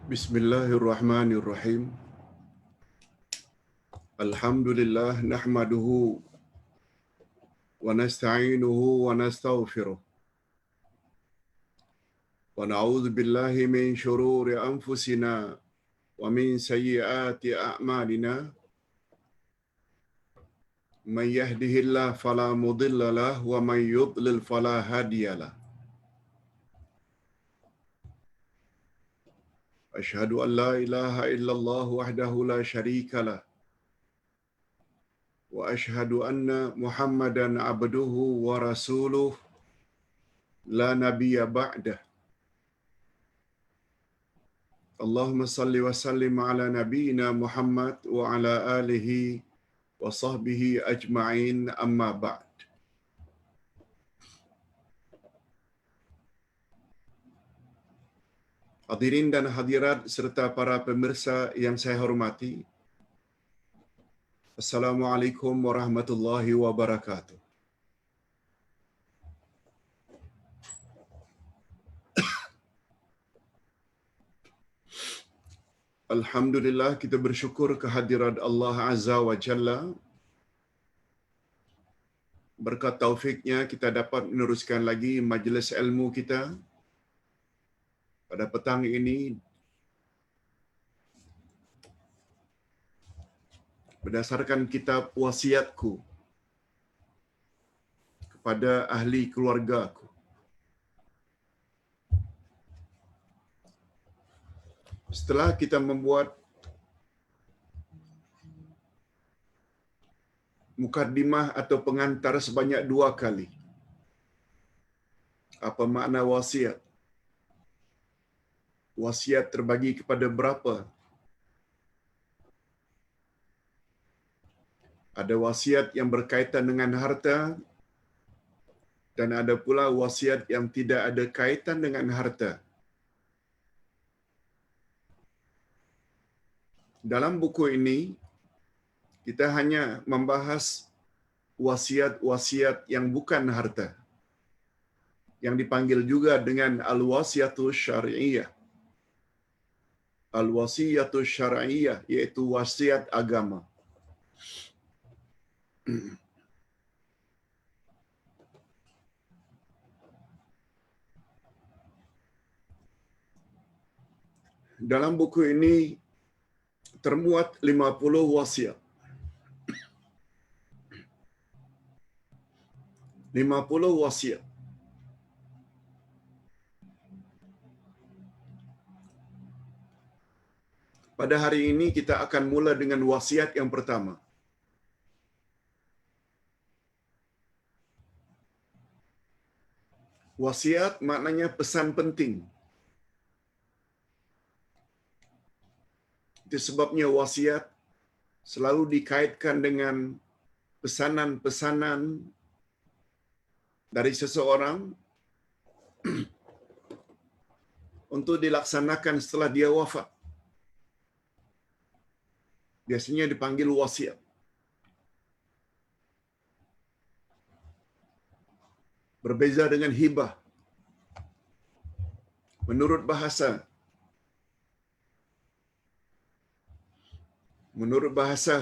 Bismillahirrahmanirrahim. Alhamdulillah nahmaduhu wa nasta'inuhu wa nastaghfiruh. Wa na'udzu billahi min shururi anfusina wa min sayyiati a'malina. Man yahdihillahu fala mudilla lahu wa man yudlil fala hadiyalah. Asyhadu an la ilaha illallah wahdahu la syarika lah. Wa asyhadu anna Muhammadan abduhu wa rasuluh la nabiyya ba'dah. Allahumma salli wa sallim ala nabiyyina Muhammad wa ala alihi wa sahbihi ajma'in amma ba'd. Hadirin dan hadirat serta para pemirsa yang saya hormati. Assalamualaikum warahmatullahi wabarakatuh. Alhamdulillah, kita bersyukur kehadirat Allah Azza wa Jalla. Berkat taufiknya kita dapat meneruskan lagi majlis ilmu kita pada petang ini berdasarkan kitab wasiatku kepada ahli keluargaku. Setelah kita membuat mukaddimah atau pengantar sebanyak 2 kali. Apa makna wasiat? Wasiat terbagi kepada berapa? Ada wasiat yang berkaitan dengan harta dan ada pula wasiat yang tidak ada kaitan dengan harta. Dalam buku ini, kita hanya membahas wasiat-wasiat yang bukan harta, yang dipanggil juga dengan al-wasiyatus syar'iyyah. Al-wasiyatus syar'iyyah iaitu wasiat agama. Dalam buku ini termuat 50 wasiat. 50 wasiat. Pada hari ini kita akan mula dengan wasiat yang pertama. Wasiat maknanya pesan penting. Itu sebabnya wasiat selalu dikaitkan dengan pesanan-pesanan dari seseorang untuk dilaksanakan setelah dia wafat. Biasanya dipanggil wasiat. Berbeza dengan hibah. Menurut bahasa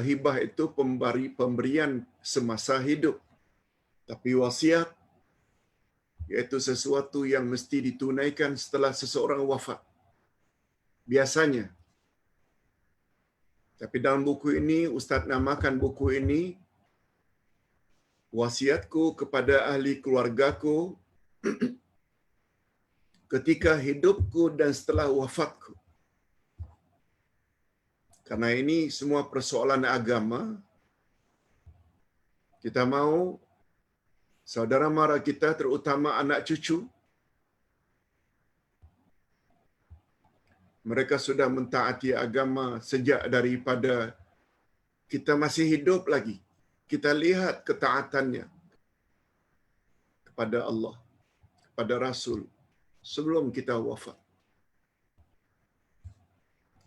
hibah itu pemberian semasa hidup. Tapi wasiat iaitu sesuatu yang mesti ditunaikan setelah seseorang wafat. Biasanya. Tapi dalam buku ini, Ustaz namakan buku ini wasiatku kepada ahli keluargaku ketika hidupku dan setelah wafatku. Karena ini semua persoalan agama. Kita mahu saudara mara kita, terutama anak cucu, mereka sudah mentaati agama sejak daripada kita masih hidup lagi. Kita lihat ketaatannya kepada Allah, kepada Rasul sebelum kita wafat.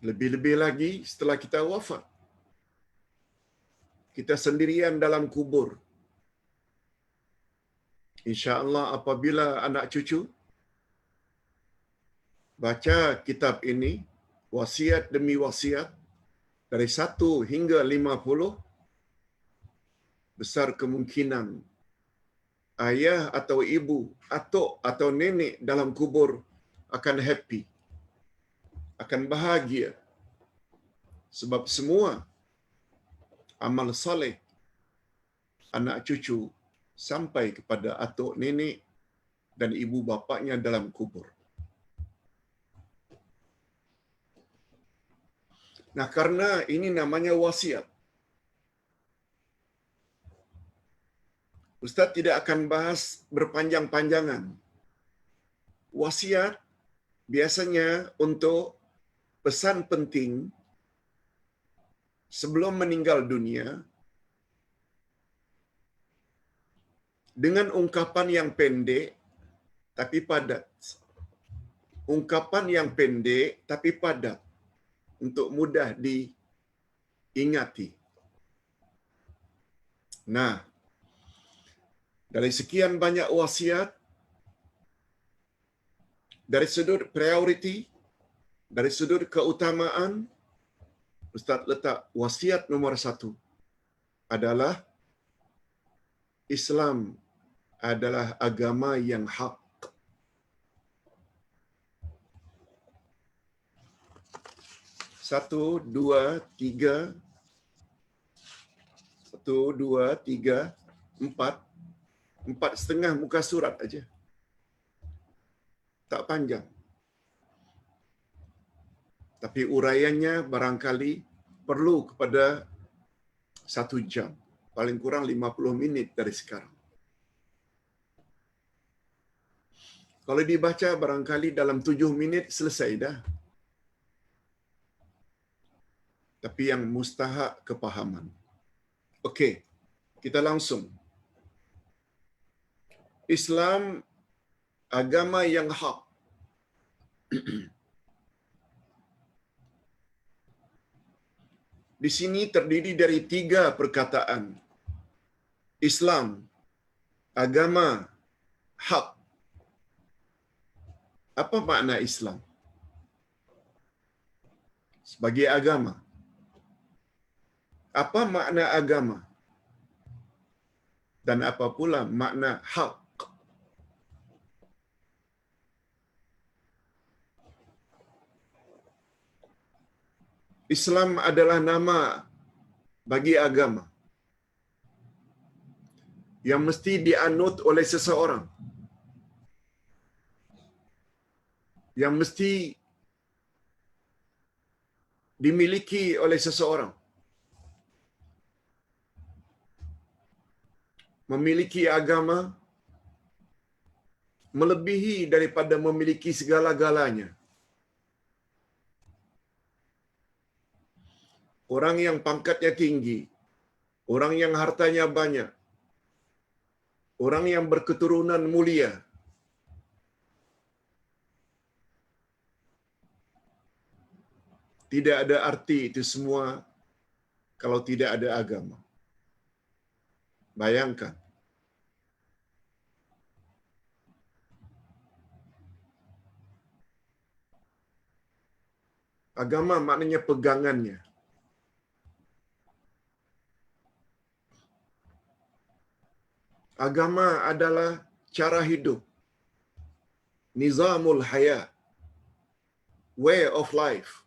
Lebih-lebih lagi setelah kita wafat. Kita sendirian dalam kubur. InsyaAllah apabila anak cucu baca kitab ini, wasiat demi wasiat dari 1 hingga 50, besar kemungkinan ayah atau ibu, atuk atau nenek dalam kubur akan happy, akan bahagia. Sebab semua amal soleh anak cucu sampai kepada atuk nenek dan ibu bapanya dalam kubur. Nah, karena ini namanya wasiat, Ustaz tidak akan bahas berpanjang-panjangan. Wasiat biasanya untuk pesan penting sebelum meninggal dunia dengan ungkapan yang pendek tapi padat. Ungkapan yang pendek tapi padat untuk mudah diingati. Nah, dari sekian banyak wasiat, dari sudut priority, dari sudut keutamaan, Ustaz letak wasiat nomor 1 adalah Islam adalah agama yang hak. Satu, dua, tiga, empat. 4,5 muka surat aja. Tak panjang. Tapi uraiannya barangkali perlu kepada 1 jam. Paling kurang 50 minit dari sekarang. Kalau dibaca barangkali dalam 7 minit selesai dah. Tapi yang mustahak kepahaman. Okey, kita langsung. Islam agama yang hak. Di sini terdiri dari 3 perkataan. Islam, agama, hak. Apa makna Islam? Sebagai agama. Apa makna agama? Dan apa pula makna hak? Islam adalah nama bagi agama yang mesti dianut oleh seseorang, yang mesti dimiliki oleh seseorang. Memiliki agama melebihi daripada memiliki segala-galanya. Orang yang pangkatnya tinggi, orang yang hartanya banyak, orang yang berketurunan mulia, tidak ada arti itu semua kalau tidak ada agama. Bayangkan. Agama maknanya pegangannya. Agama adalah cara hidup. Nizamul hayat. Way of life.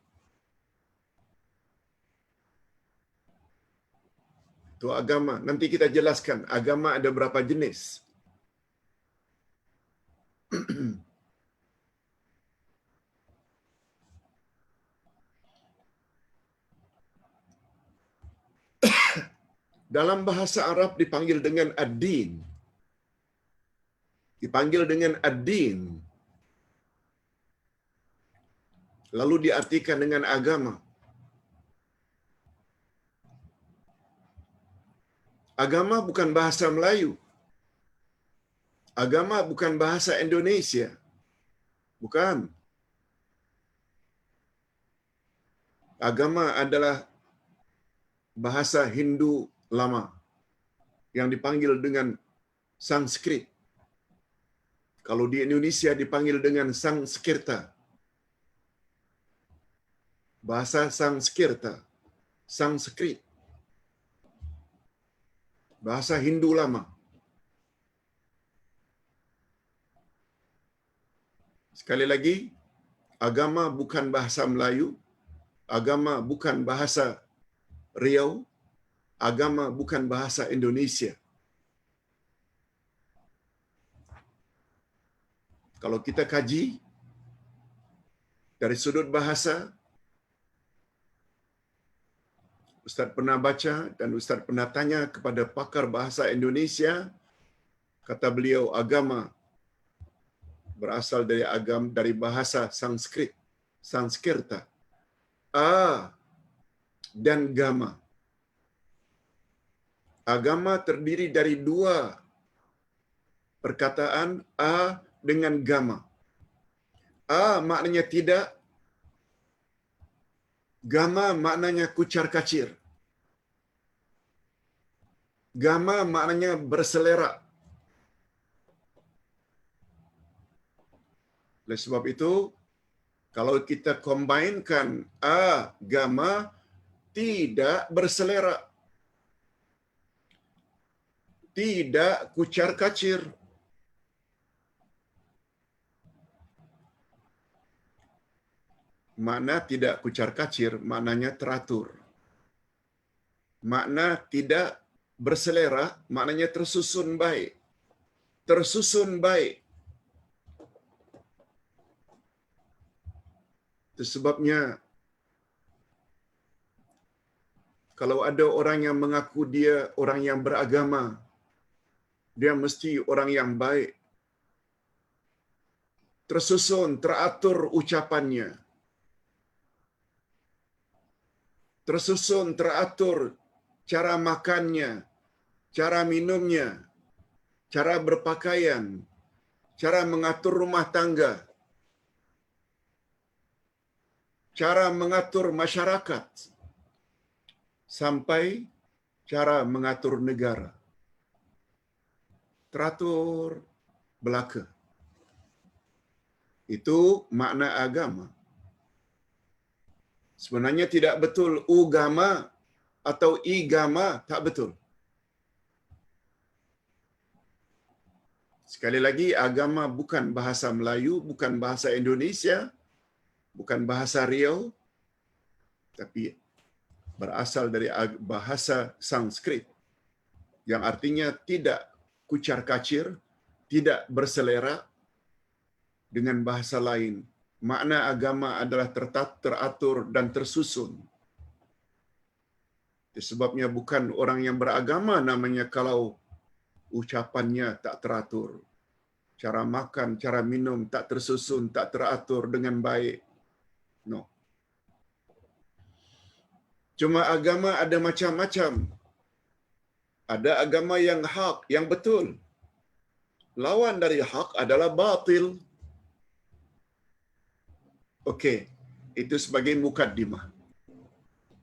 Itu agama. Nanti kita jelaskan agama ada berapa jenis. Dalam bahasa Arab dipanggil dengan ad-din. Dipanggil dengan ad-din. Lalu diartikan dengan agama. Agama bukan bahasa Melayu. Agama bukan bahasa Indonesia. Bukan. Agama adalah bahasa Hindu lama yang dipanggil dengan Sanskrit. Kalau di Indonesia dipanggil dengan Sanskerta. bahasa Sanskerta, Sanskrit, bahasa Hindu lama. Sekali lagi, agama bukan bahasa Melayu, agama bukan bahasa Riau, agama bukan bahasa Indonesia. Kalau kita kaji dari sudut bahasa, Ustaz pernah baca dan Ustaz pernah tanya kepada pakar bahasa Indonesia, kata beliau agama berasal dari bahasa Sanskrit, Sanskerta. A dan gama. Agama terdiri dari dua perkataan, a dengan gama. A maknanya tidak, gama maknanya kucar-kacir. Gama maknanya berselerak. Oleh sebab itu, kalau kita combinekan agama, tidak berselerak, tidak kucar-kacir. Makna tidak kucar-kacir, maknanya teratur. Makna tidak berselera, maknanya tersusun baik. Tersusun baik. Itu sebabnya, kalau ada orang yang mengaku dia orang yang beragama, dia mesti orang yang baik. Tersusun, teratur ucapannya. Tersusun, teratur cara makannya, cara minumnya, cara berpakaian, cara mengatur rumah tangga, cara mengatur masyarakat, sampai cara mengatur negara. Teratur belaka. Itu makna agama. Sebenarnya tidak betul ugama atau igama, tak betul. Sekali lagi, agama bukan bahasa Melayu, bukan bahasa Indonesia, bukan bahasa Riau, tapi berasal dari bahasa Sanskrit, yang artinya tidak kucar-kacir, tidak berselera. Dengan bahasa lain, makna agama adalah teratur dan tersusun. Sebabnya bukan orang yang beragama namanya kalau ucapannya tak teratur. Cara makan, cara minum tak tersusun, tak teratur dengan baik. No. Cuma agama ada macam-macam. Ada agama yang hak, yang betul. Lawan dari hak adalah batil. Okey, itu sebagai mukaddimah.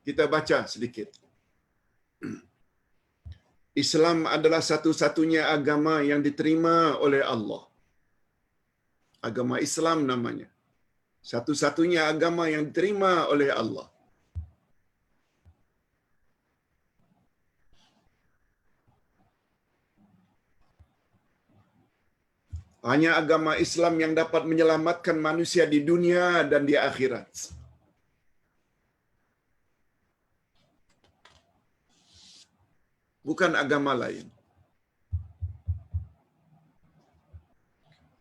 Kita baca sedikit. Islam adalah satu-satunya agama yang diterima oleh Allah. Agama Islam namanya. Satu-satunya agama yang diterima oleh Allah. Hanya agama Islam yang dapat menyelamatkan manusia di dunia dan di akhirat. Bukan agama lain.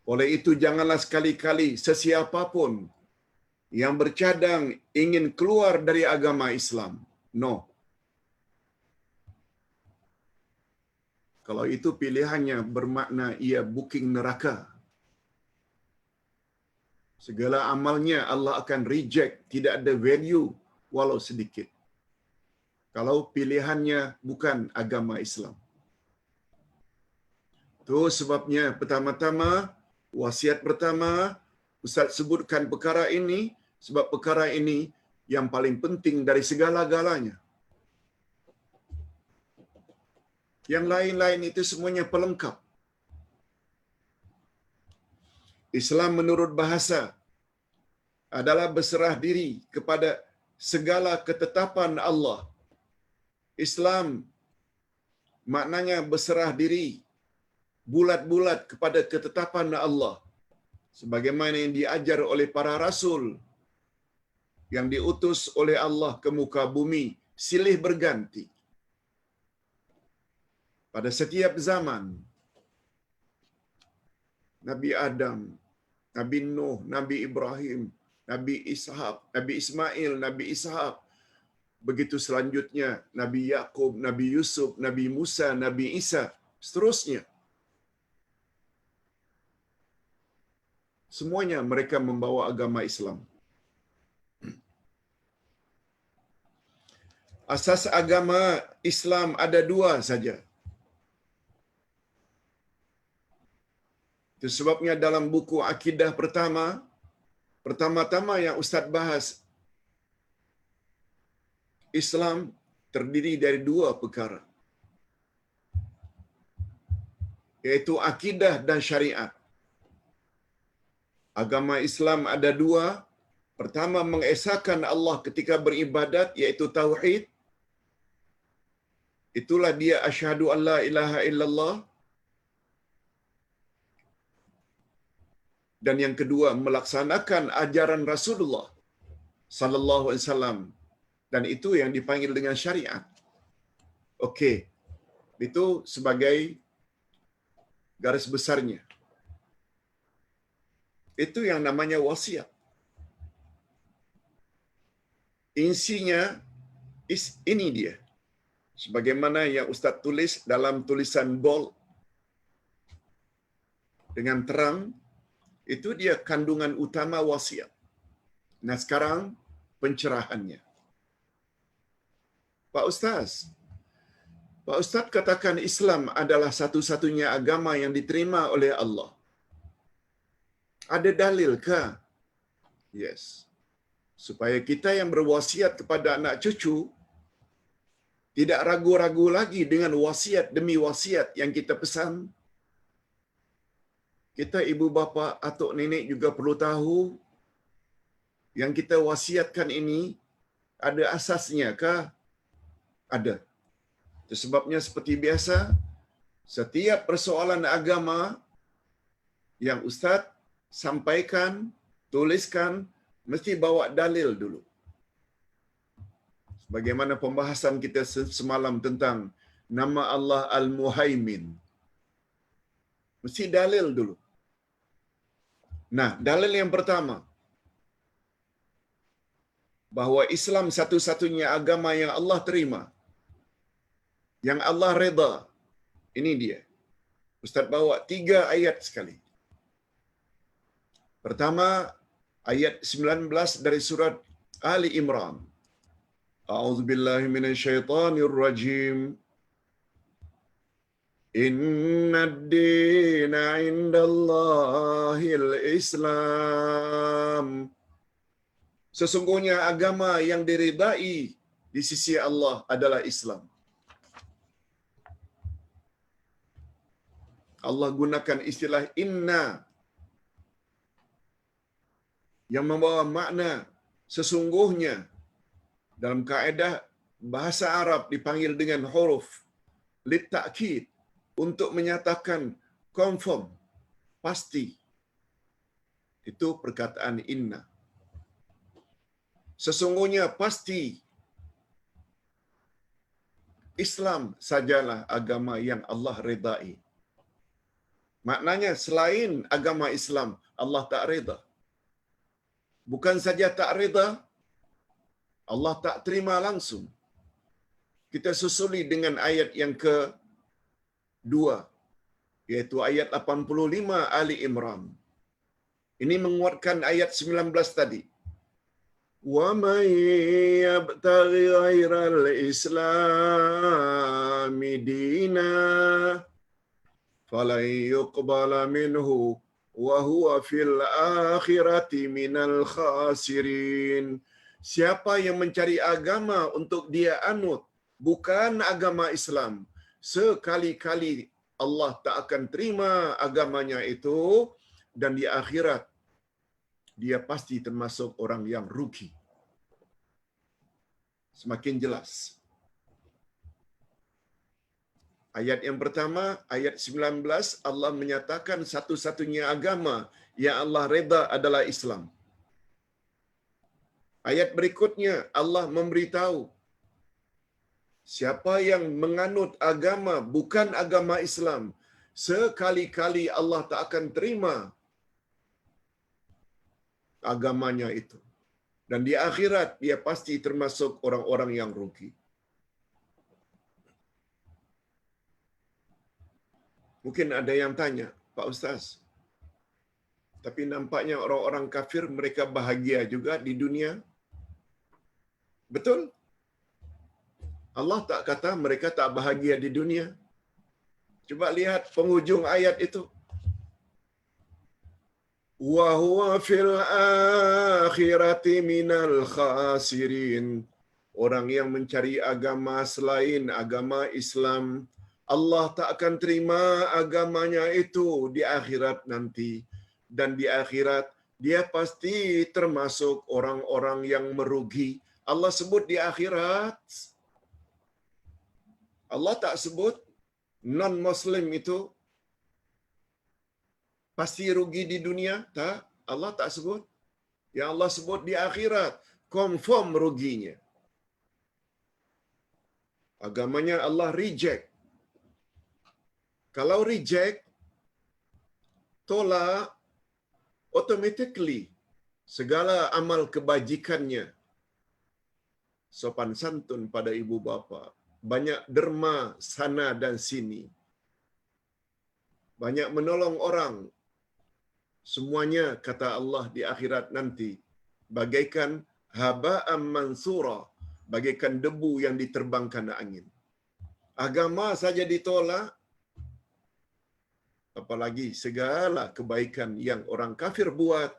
Oleh itu, janganlah sekali-kali sesiapapun yang bercadang ingin keluar dari agama Islam. No. Kalau itu pilihannya bermakna ia booking neraka. Segala amalnya Allah akan reject, tidak ada value walau sedikit. Kalau pilihannya bukan agama Islam. Itu sebabnya pertama-tama, wasiat pertama, Ustaz sebutkan perkara ini, sebab perkara ini yang paling penting dari segala-galanya. Yang lain-lain itu semuanya pelengkap. Islam menurut bahasa adalah berserah diri kepada segala ketetapan Allah. Islam maknanya berserah diri bulat-bulat kepada ketetapan Allah, sebagaimana yang diajar oleh para rasul yang diutus oleh Allah ke muka bumi silih berganti pada setiap zaman. Nabi Adam, Nabi Nuh, Nabi Ibrahim, Nabi Ishaq, Nabi Ismail, Nabi Ishaq. Begitu selanjutnya Nabi Yakub, Nabi Yusuf, Nabi Musa, Nabi Isa, seterusnya. Semuanya mereka membawa agama Islam. Asas agama Islam ada dua saja. Itu sebabnya dalam buku akidah pertama-tama yang Ustaz bahas, Islam terdiri dari dua perkara, yaitu akidah dan syariat. Agama Islam ada dua. Pertama, mengesahkan Allah ketika beribadat, yaitu tauhid. Itulah dia asyhadu an la ilaha illallah. Dan yang kedua, melaksanakan ajaran Rasulullah sallallahu alaihi wasallam, dan itu yang dipanggil dengan syariat. Okey. Itu sebagai garis besarnya. Itu yang namanya wasiat. Insinya ini dia. Sebagaimana yang Ustaz tulis dalam tulisan bold dengan terang, itu dia kandungan utama wasiat. Nah, sekarang pencerahannya. Pak Ustaz katakan Islam adalah satu-satunya agama yang diterima oleh Allah. Ada dalil ke? Yes. Supaya kita yang berwasiat kepada anak cucu tidak ragu-ragu lagi dengan wasiat demi wasiat yang kita pesan. Kita ibu bapa, atuk nenek juga perlu tahu yang kita wasiatkan ini ada asasnya kah? Ada. Itu sebabnya seperti biasa, setiap persoalan agama yang Ustaz sampaikan, tuliskan, mesti bawa dalil dulu. Bagaimana pembahasan kita semalam tentang nama Allah Al-Muhaimin. Mesti dalil dulu. Nah, dalil yang pertama, bahawa Islam satu-satunya agama yang Allah terima, yang Allah reda. Ini dia. Ustaz bawa 3 ayat sekali. Pertama, ayat 19 dari surat Ali Imran. A'udzubillahi minasyaitonirrajim. Inna ad-dina 'indallahil Islam. Sesungguhnya agama yang diridai di sisi Allah adalah Islam. Allah gunakan istilah inna yang membawa makna sesungguhnya. Dalam kaedah bahasa Arab dipanggil dengan huruf litta'kid, untuk menyatakan confirm, pasti. Itu perkataan inna. Sesungguhnya pasti Islam sajalah agama yang Allah redai. Maknanya selain agama Islam, Allah tak reda. Bukan saja tak reda, Allah tak terima langsung. Kita susuli dengan ayat yang ke-2, yaitu ayat 85 Ali Imran. Ini menguatkan ayat 19 tadi. Wa may yabtaghi ghairal islami dina falan yuqbala minhu wa huwa fil akhirati minal khasirin. Siapa yang mencari agama untuk dia anut bukan agama Islam, sekali-kali Allah tak akan terima agamanya itu, dan di akhirat dia pasti termasuk orang yang rugi. semakin jelas. Ayat yang pertama, ayat 19, Allah menyatakan satu-satunya agama yang Allah reda adalah Islam. Ayat berikutnya, Allah memberitahu, siapa yang menganut agama bukan agama Islam, sekali-kali Allah tak akan terima agamanya itu. Dan di akhirat, dia pasti termasuk orang-orang yang rugi. Mungkin ada yang tanya, Pak Ustaz, tapi nampaknya orang-orang kafir mereka bahagia juga di dunia. Betul? Allah tak kata mereka tak bahagia di dunia. Coba lihat penghujung ayat itu. Wa huwa fil akhirati minal khasirin. Orang yang mencari agama selain agama Islam, Allah tak akan terima agamanya itu di akhirat nanti. Dan di akhirat, dia pasti termasuk orang-orang yang merugi. Allah sebut di akhirat. Allah tak sebut non-Muslim itu pasti rugi di dunia. Tak, Allah tak sebut. Yang Allah sebut di akhirat, confirm ruginya. Agamanya Allah reject. Kalau reject, tolak, automatically segala amal kebajikannya, sopan santun pada ibu bapa, banyak derma sana dan sini, banyak menolong orang, semuanya kata Allah di akhirat nanti bagaikan haba'an mansura, bagaikan debu yang diterbangkan angin. Agama saja ditolak, apalagi segala kebaikan yang orang kafir buat,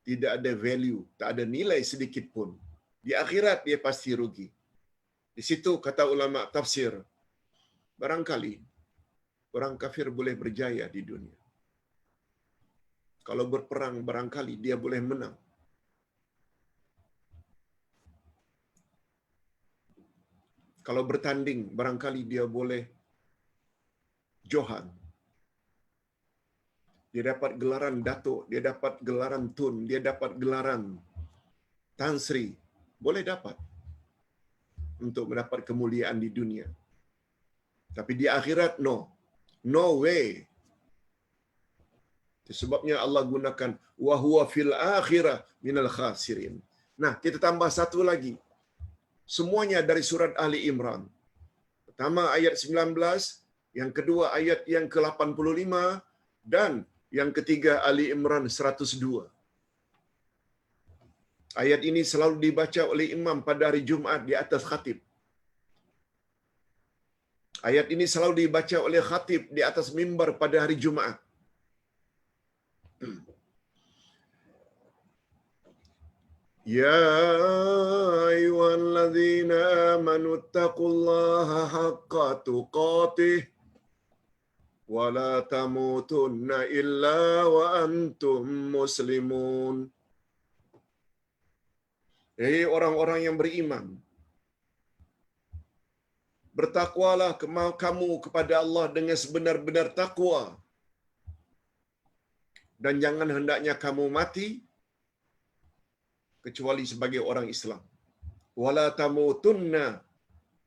tidak ada value, tak ada nilai sedikit pun. Di akhirat dia pasti rugi. Di situ kata ulama tafsir, barangkali orang kafir boleh berjaya di dunia. Kalau berperang barangkali dia boleh menang. Kalau bertanding barangkali dia boleh johan. Dia dapat gelaran datuk, dia dapat gelaran tun, dia dapat gelaran Tan Sri. Boleh dapat untuk mendapat kemuliaan di dunia. Tapi di akhirat, no. No way. Sebabnya Allah gunakan wa huwa fil akhirah minal khasirin. Nah, kita tambah satu lagi. Semuanya dari surat Ali Imran. Pertama ayat 19, yang kedua ayat yang ke-85, dan yang ketiga Ali Imran 102. Ayat ini selalu dibaca oleh imam pada hari Jumaat di atas khatib. Ayat ini selalu dibaca oleh khatib di atas mimbar pada hari Jumaat. Ya ayyuhalladzina amanu taqullaha haqqa tuqatih wa la tamutunna illa wa antum muslimun. Hei orang-orang yang beriman, bertakwalah kamu kepada Allah dengan sebenar-benar takwa. Dan jangan hendaknya kamu mati kecuali sebagai orang Islam. Wala tamutunna,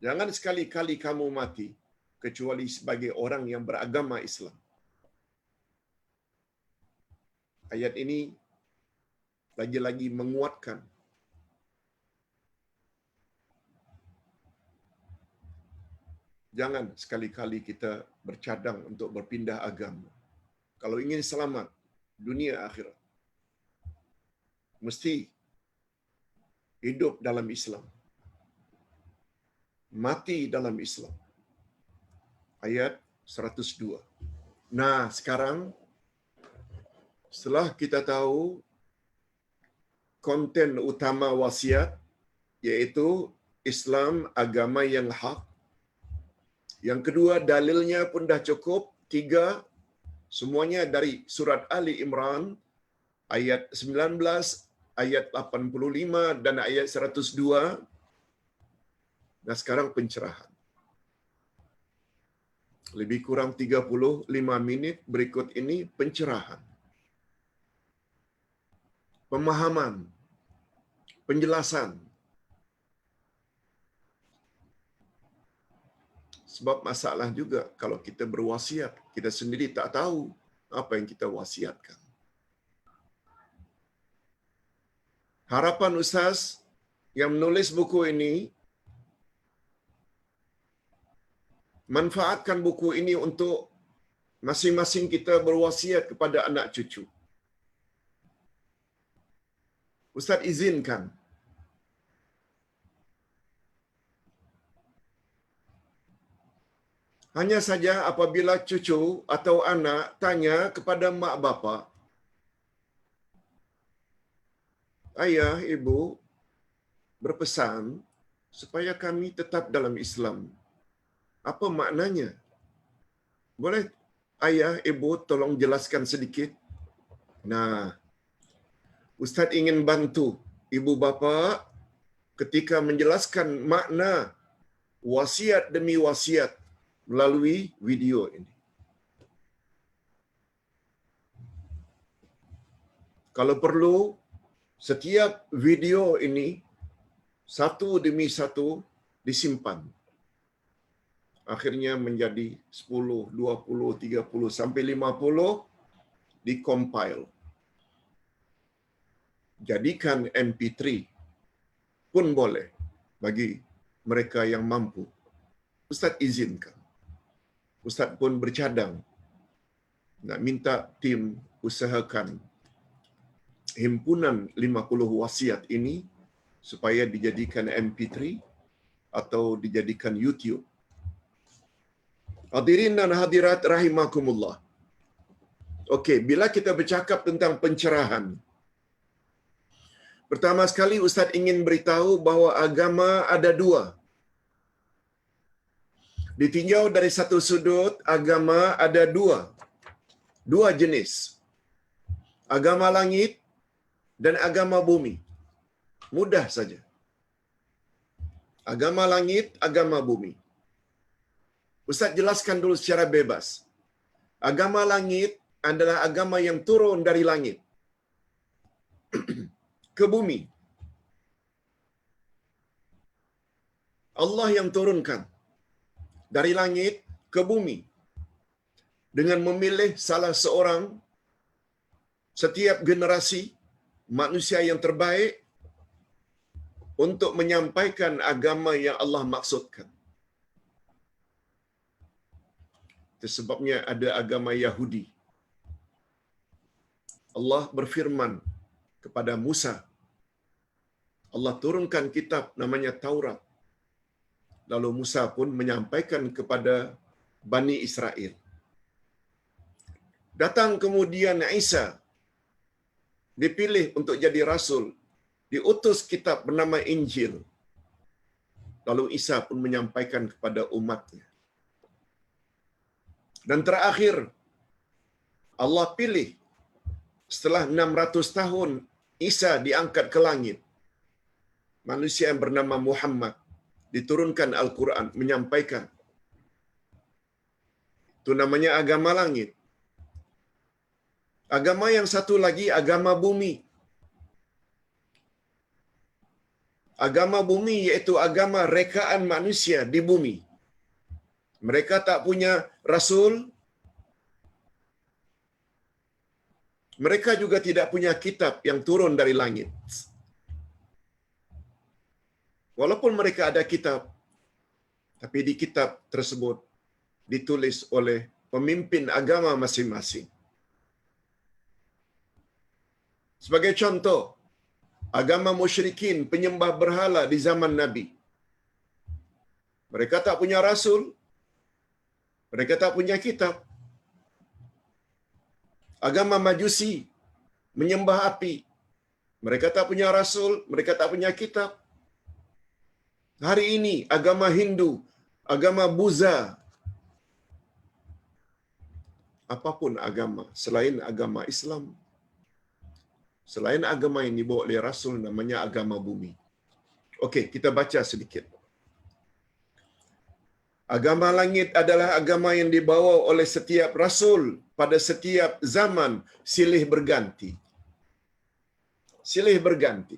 jangan sekali-kali kamu mati kecuali sebagai orang yang beragama Islam. Ayat ini lagi-lagi menguatkan jangan sekali-kali kita bercadang untuk berpindah agama. Kalau ingin selamat dunia akhirat, mesti hidup dalam Islam, mati dalam Islam. Ayat 102. Nah, sekarang setelah kita tahu konten utama wasiat, yaitu Islam agama yang hak. Yang kedua, dalilnya pun dah cukup. 3, semuanya dari surat Ali Imran, ayat 19, ayat 85, dan ayat 102. Nah, sekarang pencerahan. Lebih kurang 35 minit berikut ini pencerahan. Pemahaman, penjelasan. Sebab masalah juga kalau kita berwasiat, kita sendiri tak tahu apa yang kita wasiatkan. Harapan Ustaz yang menulis buku ini, manfaatkan buku ini untuk masing-masing kita berwasiat kepada anak cucu. Ustaz izinkan. Hanya saja apabila cucu atau anak tanya kepada mak bapa, ayah, ibu berpesan supaya kami tetap dalam Islam. Apa maknanya? Boleh ayah, ibu tolong jelaskan sedikit? Nah, Ustaz ingin bantu ibu bapa ketika menjelaskan makna wasiat demi wasiat melalui video ini. Kalau perlu, setiap video ini satu demi satu disimpan. Akhirnya menjadi 10, 20, 30 sampai 50 dikompil. Jadikan MP3 pun boleh bagi mereka yang mampu. Ustaz izinkan. Ustaz pun bercadang nak minta tim usahakan himpunan 50 wasiat ini supaya dijadikan MP3 atau dijadikan YouTube. Hadirin dan hadirat rahimakumullah. Okey, bila kita bercakap tentang pencerahan, pertama sekali Ustaz ingin beritahu bahawa agama ada dua. Ditinjau dari satu sudut, agama ada dua jenis. Agama langit dan agama bumi. Mudah saja. Agama langit, agama bumi. Ustaz jelaskan dulu secara bebas. Agama langit adalah agama yang turun dari langit ke bumi. Allah yang turunkan dari langit ke bumi dengan memilih salah seorang setiap generasi manusia yang terbaik untuk menyampaikan agama yang Allah maksudkan. Itu sebabnya ada agama Yahudi. Allah berfirman kepada Musa. Allah turunkan kitab namanya Taurat. Lalu Musa pun menyampaikan kepada Bani Israel. Datang kemudian Isa, dipilih untuk jadi rasul, diutus kitab bernama Injil. Lalu Isa pun menyampaikan kepada umatnya. Dan terakhir, Allah pilih setelah 600 tahun Isa diangkat ke langit. Manusia yang bernama Muhammad diturunkan Al-Quran menyampaikan. Itu namanya agama langit. Agama yang satu lagi agama bumi. Agama bumi iaitu agama rekaan manusia di bumi. Mereka tak punya rasul. Mereka juga tidak punya kitab yang turun dari langit. Walaupun mereka ada kitab, tapi di kitab tersebut ditulis oleh pemimpin agama masing-masing. Sebagai contoh, agama musyrikin penyembah berhala di zaman Nabi. Mereka tak punya rasul, mereka tak punya kitab. Agama Majusi menyembah api. Mereka tak punya rasul, mereka tak punya kitab. Hari ini agama Hindu, agama Buddha, apapun agama selain agama Islam, selain agama yang dibawa oleh Rasul namanya agama bumi. Okey, kita baca sedikit. Agama langit adalah agama yang dibawa oleh setiap rasul pada setiap zaman, silih berganti. Silih berganti.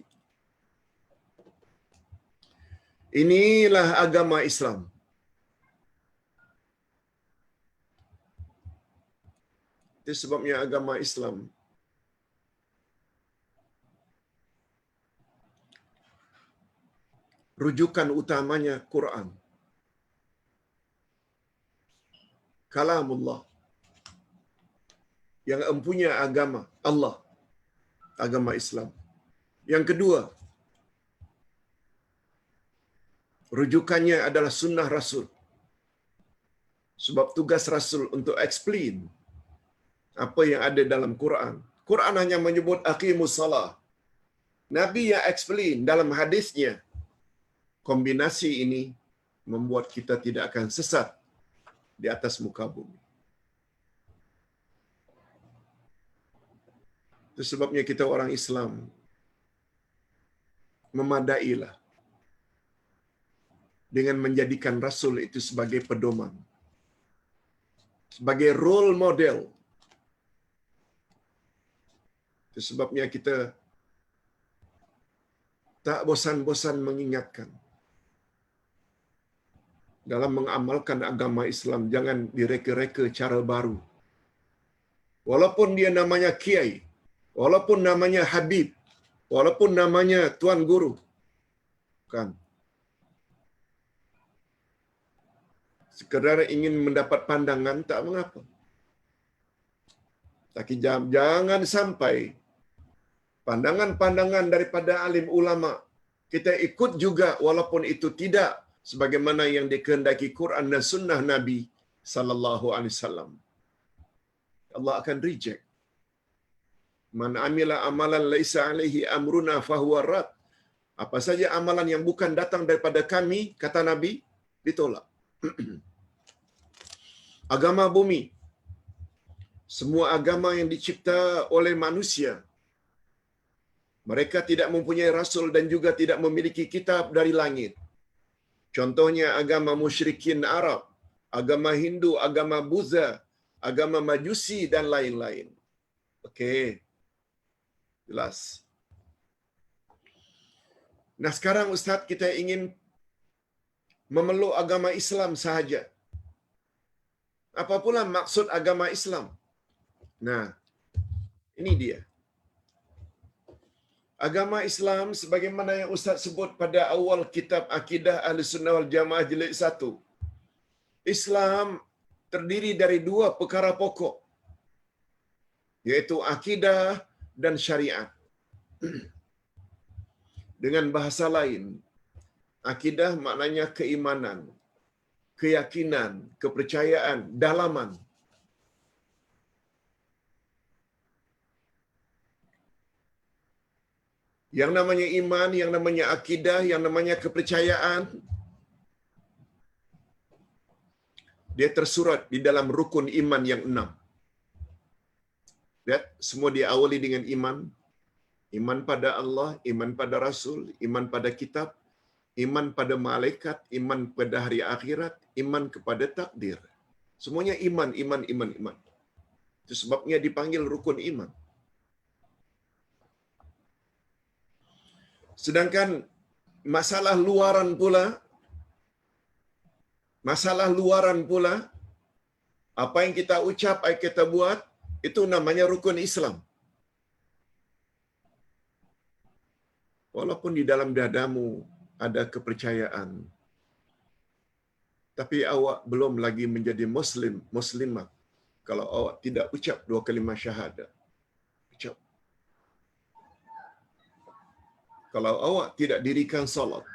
Inilah agama Islam. Itu sebabnya agama Islam rujukan utamanya Quran. Kalamullah. Yang empunya agama Allah. Agama Islam. Yang kedua, rujukannya adalah sunnah Rasul. Sebab tugas Rasul untuk explain apa yang ada dalam Quran. Quran hanya menyebut aqimus salah. Nabi yang explain dalam hadisnya. Kombinasi ini membuat kita tidak akan sesat di atas muka bumi. Itu sebabnya kita orang Islam memadailah dengan menjadikan Rasul itu sebagai pedoman, sebagai role model. Itu sebabnya kita tak bosan-bosan mengingatkan dalam mengamalkan agama Islam, jangan direka-reka cara baru. Walaupun dia namanya kiai, walaupun namanya habib, walaupun namanya tuan guru, kan? Sekadar ingin mendapat pandangan, tak mengapa. Tapi jangan sampai pandangan-pandangan daripada alim ulama kita ikut juga walaupun itu tidak sebagaimana yang dikehendaki Quran dan sunnah Nabi sallallahu alaihi wasallam. Allah akan reject. Man amila amalan laisa alaihi amruna fahuwa rad. Apa saja amalan yang bukan datang daripada kami, kata Nabi, ditolak. Agama bumi, semua agama yang dicipta oleh manusia, mereka tidak mempunyai rasul dan juga tidak memiliki kitab dari langit. Contohnya agama musyrikin Arab, agama Hindu, agama Buddha, agama Majusi dan lain-lain. Okey. Jelas. Nah, sekarang Ustaz kita ingin memeluk agama Islam sahaja. Apa pula maksud agama Islam? Nah, ini dia. Agama Islam sebagaimana yang Ustaz sebut pada awal kitab Akidah Ahlussunnah wal Jamaah jilid 1. Islam terdiri dari dua perkara pokok, yaitu akidah dan syariat. Dengan bahasa lain, akidah maknanya keimanan, keyakinan, kepercayaan, dalaman. Yang namanya iman, yang namanya akidah, yang namanya kepercayaan, dia tersurat di dalam rukun iman yang 6. Lihat, semua diawali dengan iman. Iman pada Allah, iman pada Rasul, iman pada kitab, iman pada malaikat, iman pada hari akhirat, iman kepada takdir. Semuanya iman, iman, iman, iman. Itu sebabnya dipanggil rukun iman. Sedangkan masalah luaran pula, apa yang kita ucap, apa yang kita buat, itu namanya rukun Islam. Walaupun di dalam dadamu ada kepercayaan, tapi awak belum lagi menjadi muslimah kalau awak tidak ucap 2 kalimah syahadah. Ucap. Kalau awak tidak dirikan salat,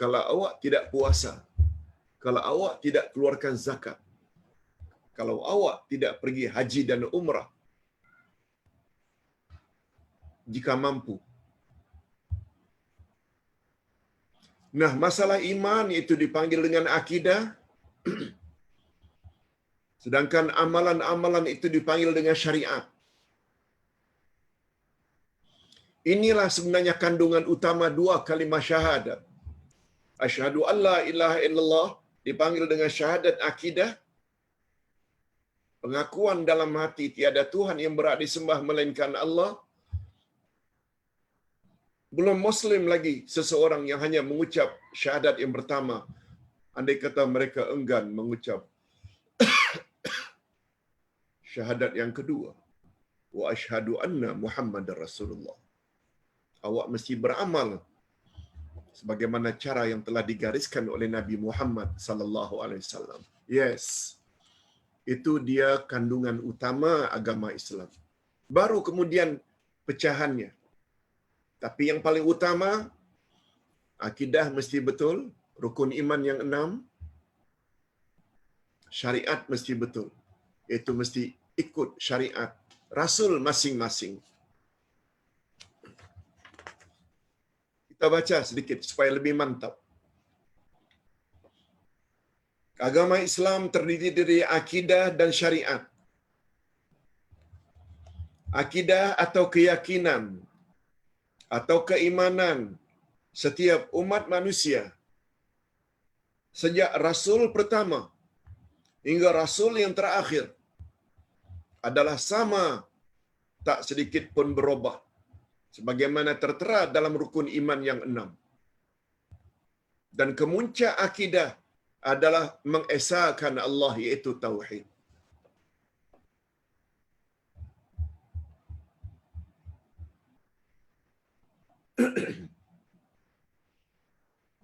kalau awak tidak puasa, kalau awak tidak keluarkan zakat, kalau awak tidak pergi haji dan umrah, jika mampu. Nah, masalah iman itu dipanggil dengan akidah, sedangkan amalan-amalan itu dipanggil dengan syariat. Inilah sebenarnya kandungan utama 2 kalimah syahadat. Asyhadu an la ilaha illallah dipanggil dengan syahadat akidah, pengakuan dalam hati tiada Tuhan yang berhak disembah melainkan Allah. Belum Muslim lagi seseorang yang hanya mengucap syahadat yang pertama, andai kata mereka enggan mengucap syahadat yang kedua, wa asyhadu anna Muhammadar Rasulullah. Awak mesti beramal sebagaimana cara yang telah digariskan oleh Nabi Muhammad sallallahu alaihi wasallam. Yes. Itu dia kandungan utama agama Islam. Baru kemudian pecahannya. Tapi yang paling utama, akidah mesti betul, rukun iman yang 6, syariat mesti betul. Itu mesti ikut syariat Rasul masing-masing. Kita baca sedikit supaya lebih mantap. Agama Islam terdiri dari akidah dan syariat. Akidah atau keyakinan atau keimanan setiap umat manusia sejak Rasul pertama hingga Rasul yang terakhir adalah sama, tak sedikit pun berubah, sebagaimana tertera dalam rukun iman yang 6. Dan kemuncak akidah adalah mengesahkan Allah, iaitu tauhid.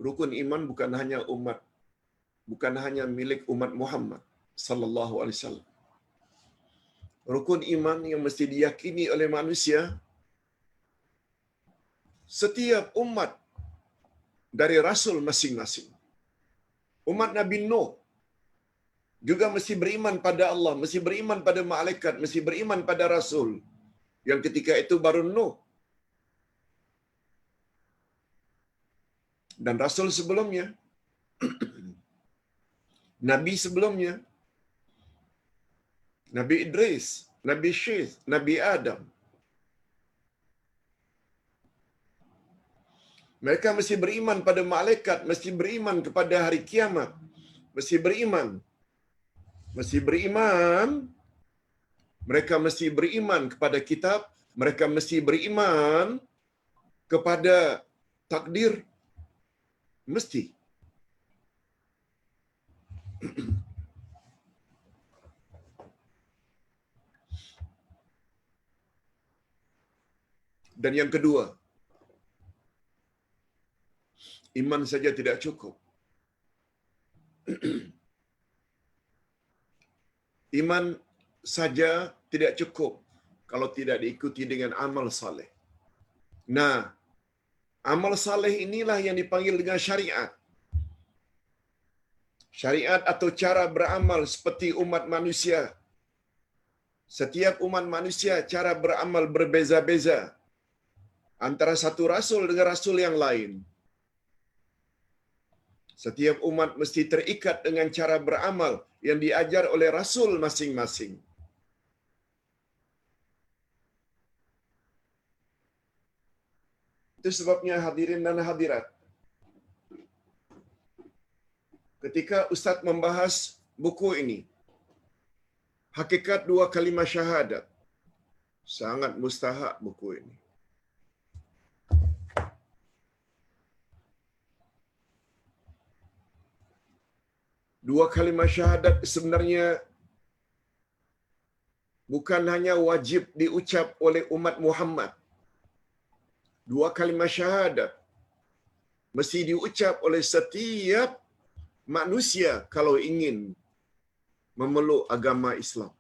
Rukun iman bukan hanya milik umat Muhammad sallallahu alaihi wasallam. Rukun iman yang mesti diyakini oleh manusia setiap umat dari rasul masing-masing. Umat Nabi Nuh juga mesti beriman pada Allah, mesti beriman pada malaikat, mesti beriman pada rasul. Yang ketika itu baru Nuh. Dan rasul sebelumnya, nabi sebelumnya, Nabi Idris, Nabi Syith, Nabi Adam. Mereka mesti beriman pada malaikat, mesti beriman kepada hari kiamat, mesti beriman. Mereka mesti beriman kepada kitab, mereka mesti beriman kepada takdir. Mesti. Dan yang kedua, iman saja tidak cukup. Iman saja tidak cukup kalau tidak diikuti dengan amal saleh. Nah, amal saleh inilah yang dipanggil dengan syariat. Syariat atau cara beramal seperti umat manusia. Setiap umat manusia cara beramal berbeza-beza antara satu rasul dengan rasul yang lain. Setiap umat mesti terikat dengan cara beramal yang diajar oleh rasul masing-masing. Itu sebabnya hadirin dan hadirat, ketika Ustaz membahas buku ini, Hakikat Dua Kalimah Syahadat, sangat mustahak buku ini. Dua kalimah syahadat sebenarnya bukan hanya wajib diucap oleh umat Muhammad. Dua kalimah syahadat mesti diucap oleh setiap manusia kalau ingin memeluk agama Islam.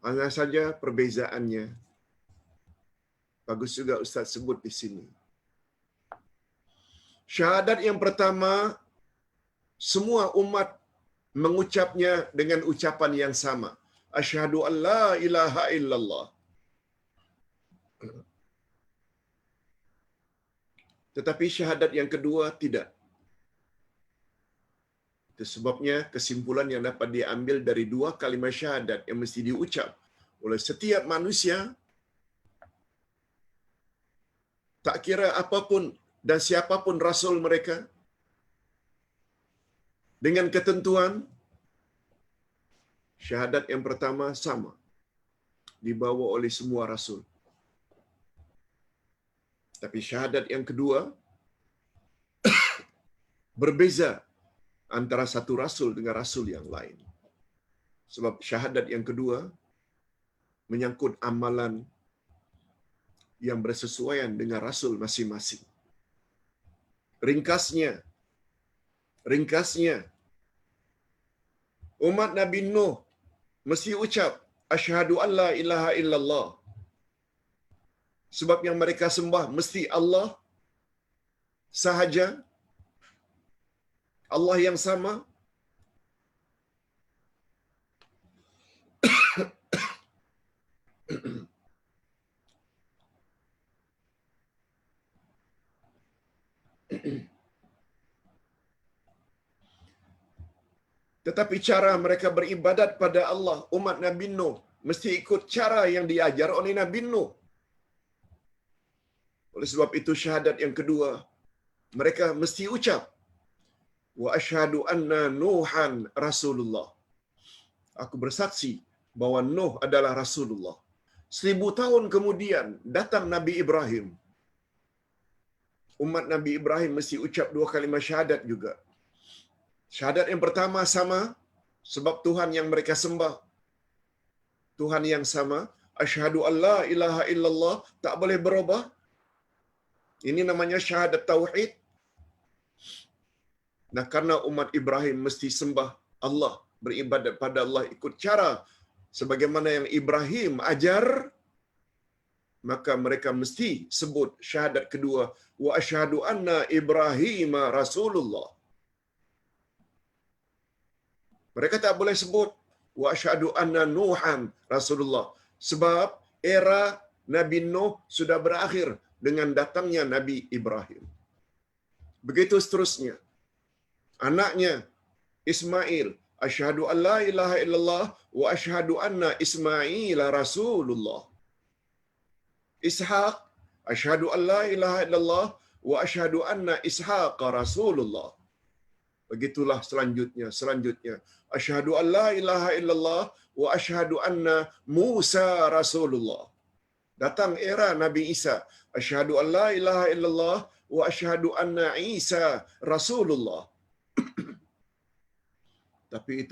Hanya saja perbezaannya, bagus juga Ustaz sebut di sini. Syahadat yang pertama, semua umat mengucapnya dengan ucapan yang sama. Asyhadu an la ilaha illallah. Tetapi syahadat yang kedua tidak. Itu sebabnya kesimpulan yang dapat diambil dari dua kalimah syahadat yang mesti diucap oleh setiap manusia, tak kira apapun dan siapapun rasul mereka, Dengan ketentuan syahadat yang pertama sama, dibawa oleh semua rasul. Tapi syahadat yang kedua berbeza antara satu rasul dengan rasul yang lain. Sebab syahadat yang kedua menyangkut amalan yang bersesuaian dengan rasul masing-masing. Ringkasnya, umat Nabi Nuh mesti ucap asyhadu an la ilaha illallah. Sebab yang mereka sembah mesti Allah sahaja, Allah yang sama. Tetapi cara mereka beribadat pada Allah, umat Nabi Nuh, mesti ikut cara yang diajar oleh Nabi Nuh. Oleh sebab itu syahadat yang kedua, mereka mesti ucap, wa asyhadu anna Nuhan Rasulullah. Aku bersaksi bahwa Nuh adalah Rasulullah. 1000 tahun kemudian datang Nabi Ibrahim. Umat Nabi Ibrahim mesti ucap 2 kalimah syahadat juga. Syahadat yang pertama sama, sebab Tuhan yang mereka sembah, Tuhan yang sama. Asyhadu an la ilaha illallah, tak boleh berubah. Ini namanya syahadat tauhid. Nah, karena umat Ibrahim mesti sembah Allah, beribadat pada Allah ikut cara sebagaimana yang Ibrahim ajar, maka mereka mesti sebut syahadat kedua, wa asyhadu anna Ibrahim Rasulullah. Mereka tak boleh sebut wa asyhadu anna Nuhan Rasulullah, sebab era Nabi Nuh sudah berakhir dengan datangnya Nabi Ibrahim. Begitu seterusnya. Anaknya Ismail, asyhadu an la ilaha illallah wa asyhadu anna Ismail Rasulullah. Ishaq, asyhadu an la ilaha illallah wa asyhadu anna Ishaq Rasulullah. Begitulah selanjutnya. Asyhadu an la ilaha illallah wa asyhadu anna Musa Rasulullah. Datang era Nabi Isa. Asyhadu an la ilaha illallah wa asyhadu anna Isa Rasulullah. Tapi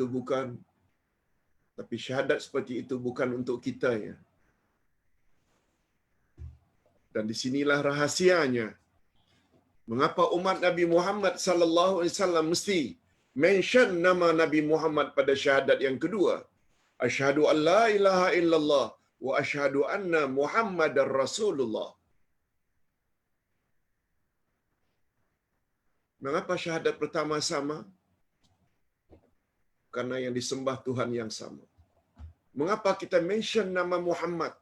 syahadat seperti itu bukan untuk kita, ya. Dan di sinilah rahasianya. Mengapa umat Nabi Muhammad sallallahu alaihi wasallam mesti mention nama Nabi Muhammad pada syahadat yang kedua? Asyhadu an la ilaha illallah wa asyhadu anna Muhammadar Rasulullah. Mengapa syahadat pertama sama? Karena yang disembah Tuhan yang sama. Mengapa kita mention nama Muhammad?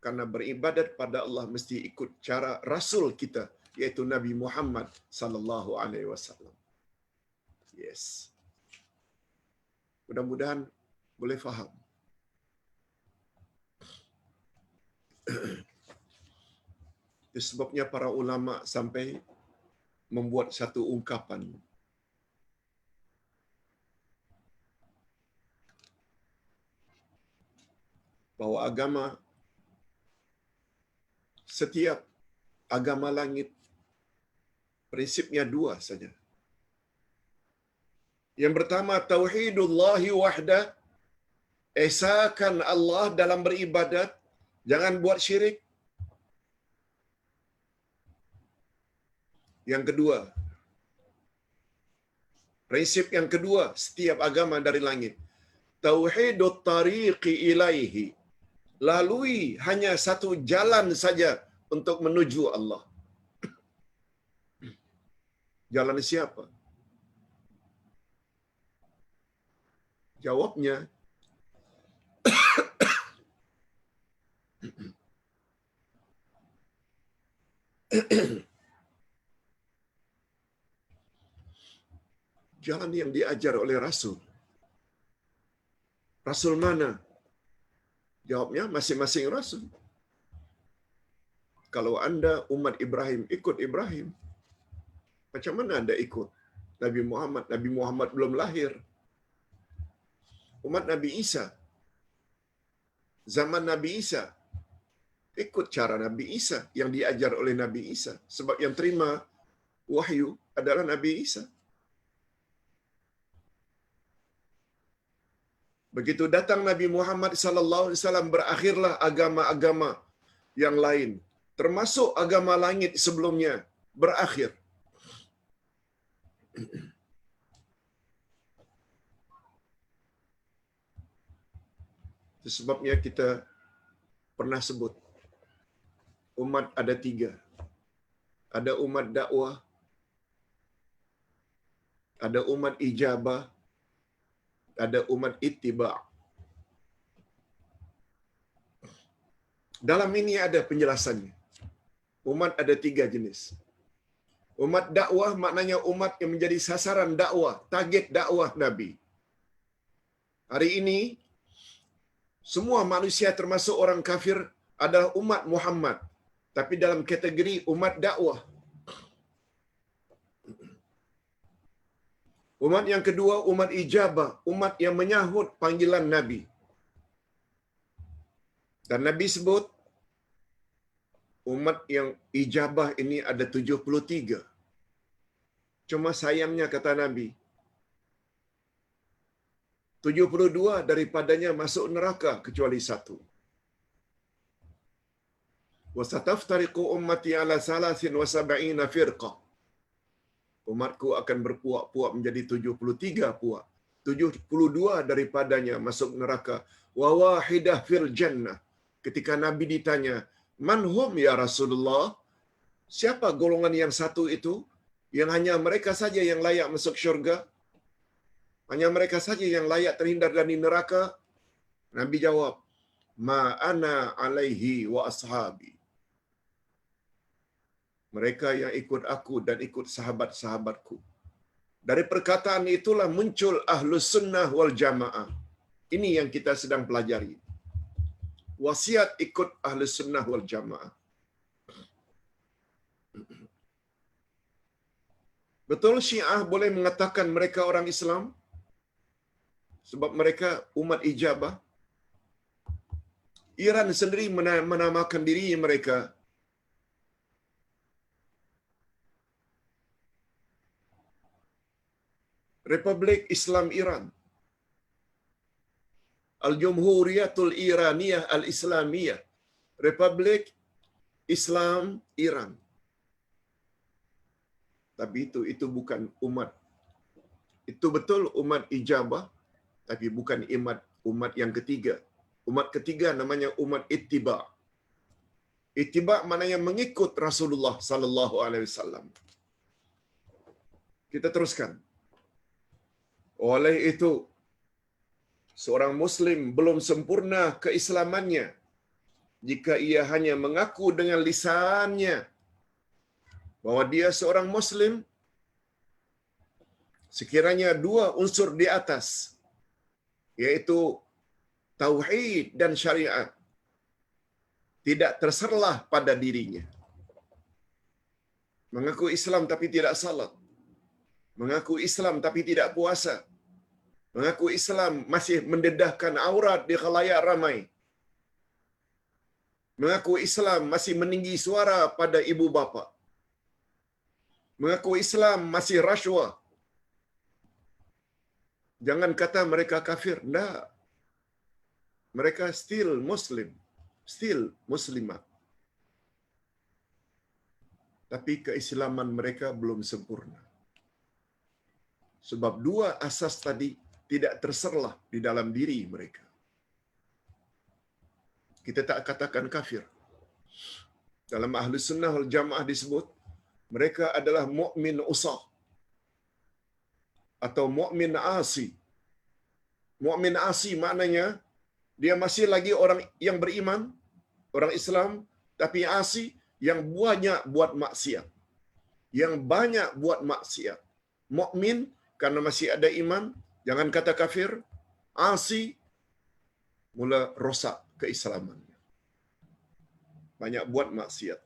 Karena beribadat pada Allah mesti ikut cara Rasul kita, yaitu Nabi Muhammad sallallahu alaihi wasallam. Yes. Mudah-mudahan boleh faham. Itu sebabnya para ulama sampai membuat satu ungkapan. Bahwa setiap agama langit prinsipnya 2 saja. Yang pertama, tauhidullahi wahdah, esakan Allah dalam beribadat, jangan buat syirik. Yang kedua, prinsip yang kedua setiap agama dari langit, tauhidut tariqi ilaihi, lalui hanya satu jalan saja untuk menuju Allah. Jalan siapa? Jawabnya, jalan yang diajar oleh Rasul. Rasul mana? Jawabnya, masing-masing Rasul. Kalau Anda umat Ibrahim, ikut Ibrahim. Macam mana Anda ikut? Nabi Muhammad. Nabi Muhammad belum lahir. Umat Nabi Isa, zaman Nabi Isa, ikut cara Nabi Isa yang diajar oleh Nabi Isa. Sebab yang terima wahyu adalah Nabi Isa. Begitu datang Nabi Muhammad sallallahu alaihi wasallam, berakhirlah agama-agama yang lain, termasuk agama langit sebelumnya berakhir. Itu sebabnya kita pernah sebut umat ada tiga. Ada umat dakwah, ada umat ijabah, ada umat ittiba'. Dalam ini ada penjelasannya. Umat ada tiga jenis. Umat dakwah maknanya umat yang menjadi sasaran dakwah, target dakwah Nabi. Hari ini, semua manusia termasuk orang kafir adalah umat Muhammad. Tapi dalam kategori umat dakwah. Umat yang kedua, umat ijabah. Umat yang menyahut panggilan Nabi. Dan Nabi sebut, umat yang ijabah ini ada 73. Cuma sayangnya kata Nabi, 72 daripadanya masuk neraka kecuali satu. وَسَتَفْتَرِقُ أُمَّتِي عَلَى 73 فِرْقَةٍ. Umatku akan berpuak-puak menjadi 73 puak. 72 daripadanya masuk neraka. Wa wahidah fil jannah. Ketika Nabi ditanya, "Man hum ya Rasulullah?" Siapa golongan yang satu itu? Yang hanya mereka saja yang layak masuk syurga? Hanya mereka saja yang layak terhindar dari neraka? Nabi jawab, "Ma ana alaihi wa ashabi." Mereka yang ikut aku dan ikut sahabat-sahabatku. Dari perkataan itulah muncul Ahlus Sunnah wal Jamaah. Ini yang kita sedang pelajari. Wasiat ikut Ahlus Sunnah wal Jamaah. Betul Syiah boleh mengatakan mereka orang Islam? Sebab mereka umat ijabah. Iran sendiri menamakan diri mereka Republik Islam Iran. Al-Jumhuriyatul Iraniyah Al-Islamiyah. Republik Islam Iran. Tapi itu bukan umat. Itu betul umat ijabah, tapi bukan umat yang ketiga. Umat ketiga namanya umat ittiba'. Ittiba' maknanya mengikut Rasulullah sallallahu alaihi wasallam. Kita teruskan. Oleh itu, seorang Muslim belum sempurna keislamannya jika ia hanya mengaku dengan lisannya bahwa dia seorang Muslim, sekiranya dua unsur di atas, yaitu tauhid dan syariat, tidak terserlah pada dirinya. Mengaku Islam tapi tidak salat. Mengaku Islam tapi tidak puasa. Mengaku Islam masih mendedahkan aurat di khalayak ramai. Mengaku Islam masih meninggi suara pada ibu bapa. Mengaku Islam masih rasuah. Jangan kata mereka kafir. Tidak. Mereka still Muslim. Still Muslimah. Tapi keislaman mereka belum sempurna. Sebab dua asas tadi tidak terserlah di dalam diri mereka. Kita tak katakan kafir. Dalam Ahlus Sunnah wal Jamaah disebut, mereka adalah mukmin usah atau mukmin asi. Mukmin asi maknanya dia masih lagi orang yang beriman, orang Islam, tapi asi yang banyak buat maksiat. Yang banyak buat maksiat. Mukmin karena masih ada iman, jangan kata kafir. Asi mula rosak keislamannya. Banyak buat maksiat.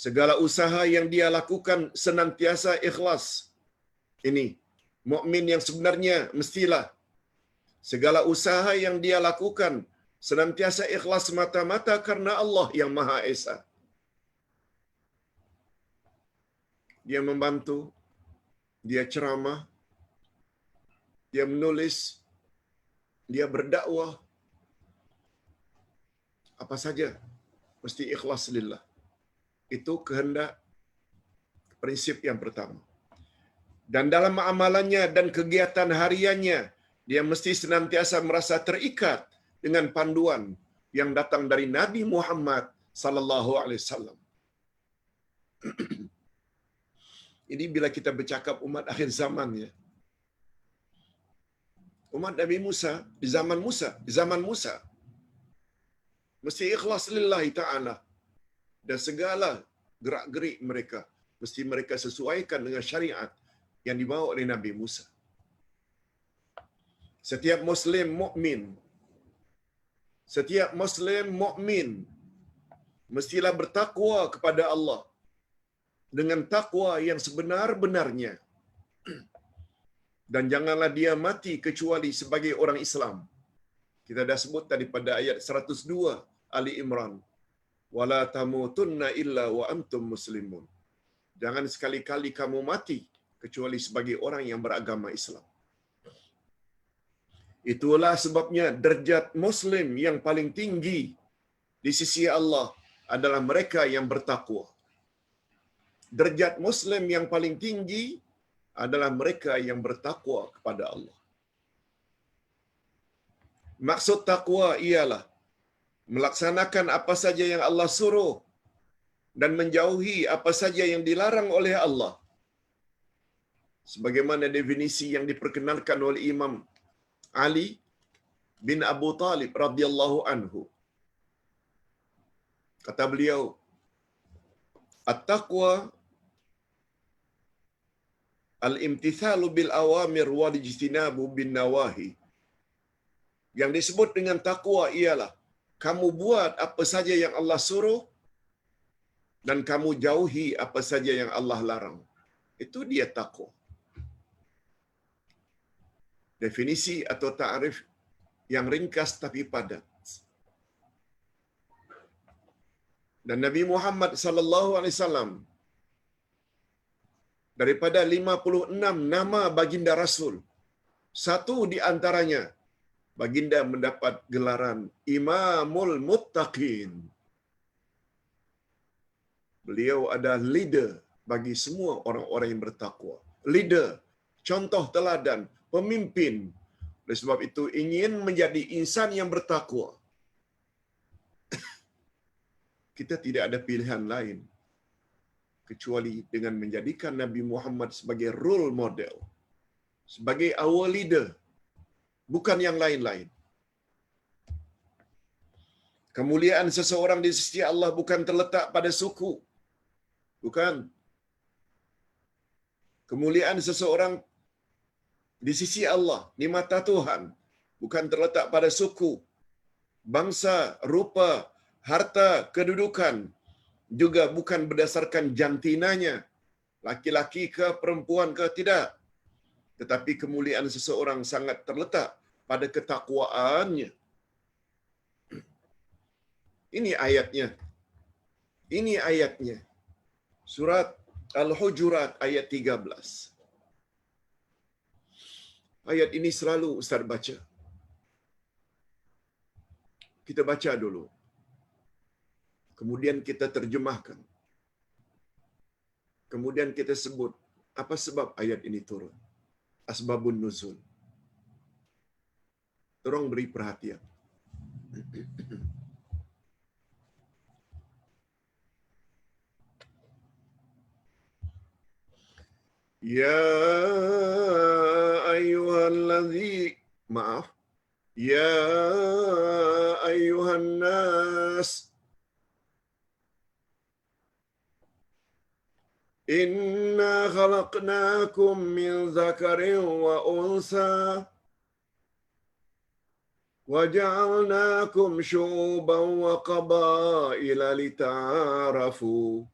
Segala usaha yang dia lakukan senantiasa ikhlas. Ini mukmin yang sebenarnya mestilah segala usaha yang dia lakukan senantiasa ikhlas semata-mata karena Allah yang Maha Esa. Dia membantu, dia ceramah, dia menulis, dia berdakwah, apa saja mesti ikhlas lillah. Itu kehendak prinsip yang pertama. Dan dalam amalannya dan kegiatan hariannya, dia mesti senantiasa merasa terikat dengan panduan yang datang dari Nabi Muhammad sallallahu alaihi wasallam. Ini bila kita bercakap umat akhir zaman ya. Umat Nabi Musa di zaman Musa mesti ikhlas lillahi ta'ala. Dan segala gerak-gerik mereka mesti mereka sesuaikan dengan syariat yang dibawa oleh Nabi Musa. Setiap Muslim mukmin mestilah bertakwa kepada Allah dengan takwa yang sebenar-benarnya. Dan janganlah dia mati kecuali sebagai orang Islam. Kita dah sebut tadi pada ayat 102 Ali Imran. Wala tamutunna illa wa antum muslimun. Jangan sekali-kali kamu mati kecuali sebagai orang yang beragama Islam. Itulah sebabnya derajat muslim yang paling tinggi di sisi Allah adalah mereka yang bertakwa. Derajat muslim yang paling tinggi adalah mereka yang bertakwa kepada Allah. Maksud takwa ialah melaksanakan apa saja yang Allah suruh dan menjauhi apa saja yang dilarang oleh Allah. Sebagaimana definisi yang diperkenalkan oleh Imam Ali bin Abu Talib radhiyallahu anhu. Kata beliau, at-taqwa al-imtithalu bil awamir wal ijtinabu bin nawahi. Yang disebut dengan takwa ialah kamu buat apa saja yang Allah suruh dan kamu jauhi apa saja yang Allah larang. Itu dia takwa. Definisi atau ta'rif yang ringkas tapi padat. Dan Nabi Muhammad sallallahu alaihi wasallam daripada 56 nama baginda Rasul, satu di antaranya baginda mendapat gelaran Imamul Muttaqin. Beliau adalah leader bagi semua orang-orang yang bertakwa. Leader, contoh teladan, pemimpin. Oleh sebab itu ingin menjadi insan yang bertakwa. Kita tidak ada pilihan lain kecuali dengan menjadikan Nabi Muhammad sebagai role model, sebagai our leader, bukan yang lain-lain. Kemuliaan seseorang di sisi Allah bukan terletak pada suku. Bukan. Kemuliaan seseorang di sisi Allah, di mata Tuhan, bukan terletak pada suku, bangsa, rupa, harta, kedudukan, juga bukan berdasarkan jantinanya, laki-laki ke perempuan ke tidak. Tetapi kemuliaan seseorang sangat terletak pada ketakwaannya. Ini ayatnya. Ini ayatnya. Surat Al-Hujurat ayat 13. Ayat ini selalu Ustaz baca. Kita baca dulu. Kemudian kita terjemahkan. Kemudian kita sebut apa sebab ayat ini turun. Asbabun nuzul. Tolong beri perhatian. Ya ayyuhallazi maaf. Ya ayyuhan nas inna khalaqnakum min dzakarin wa unsa wa ja'alnakum syu'uban wa qabaila lita'arafu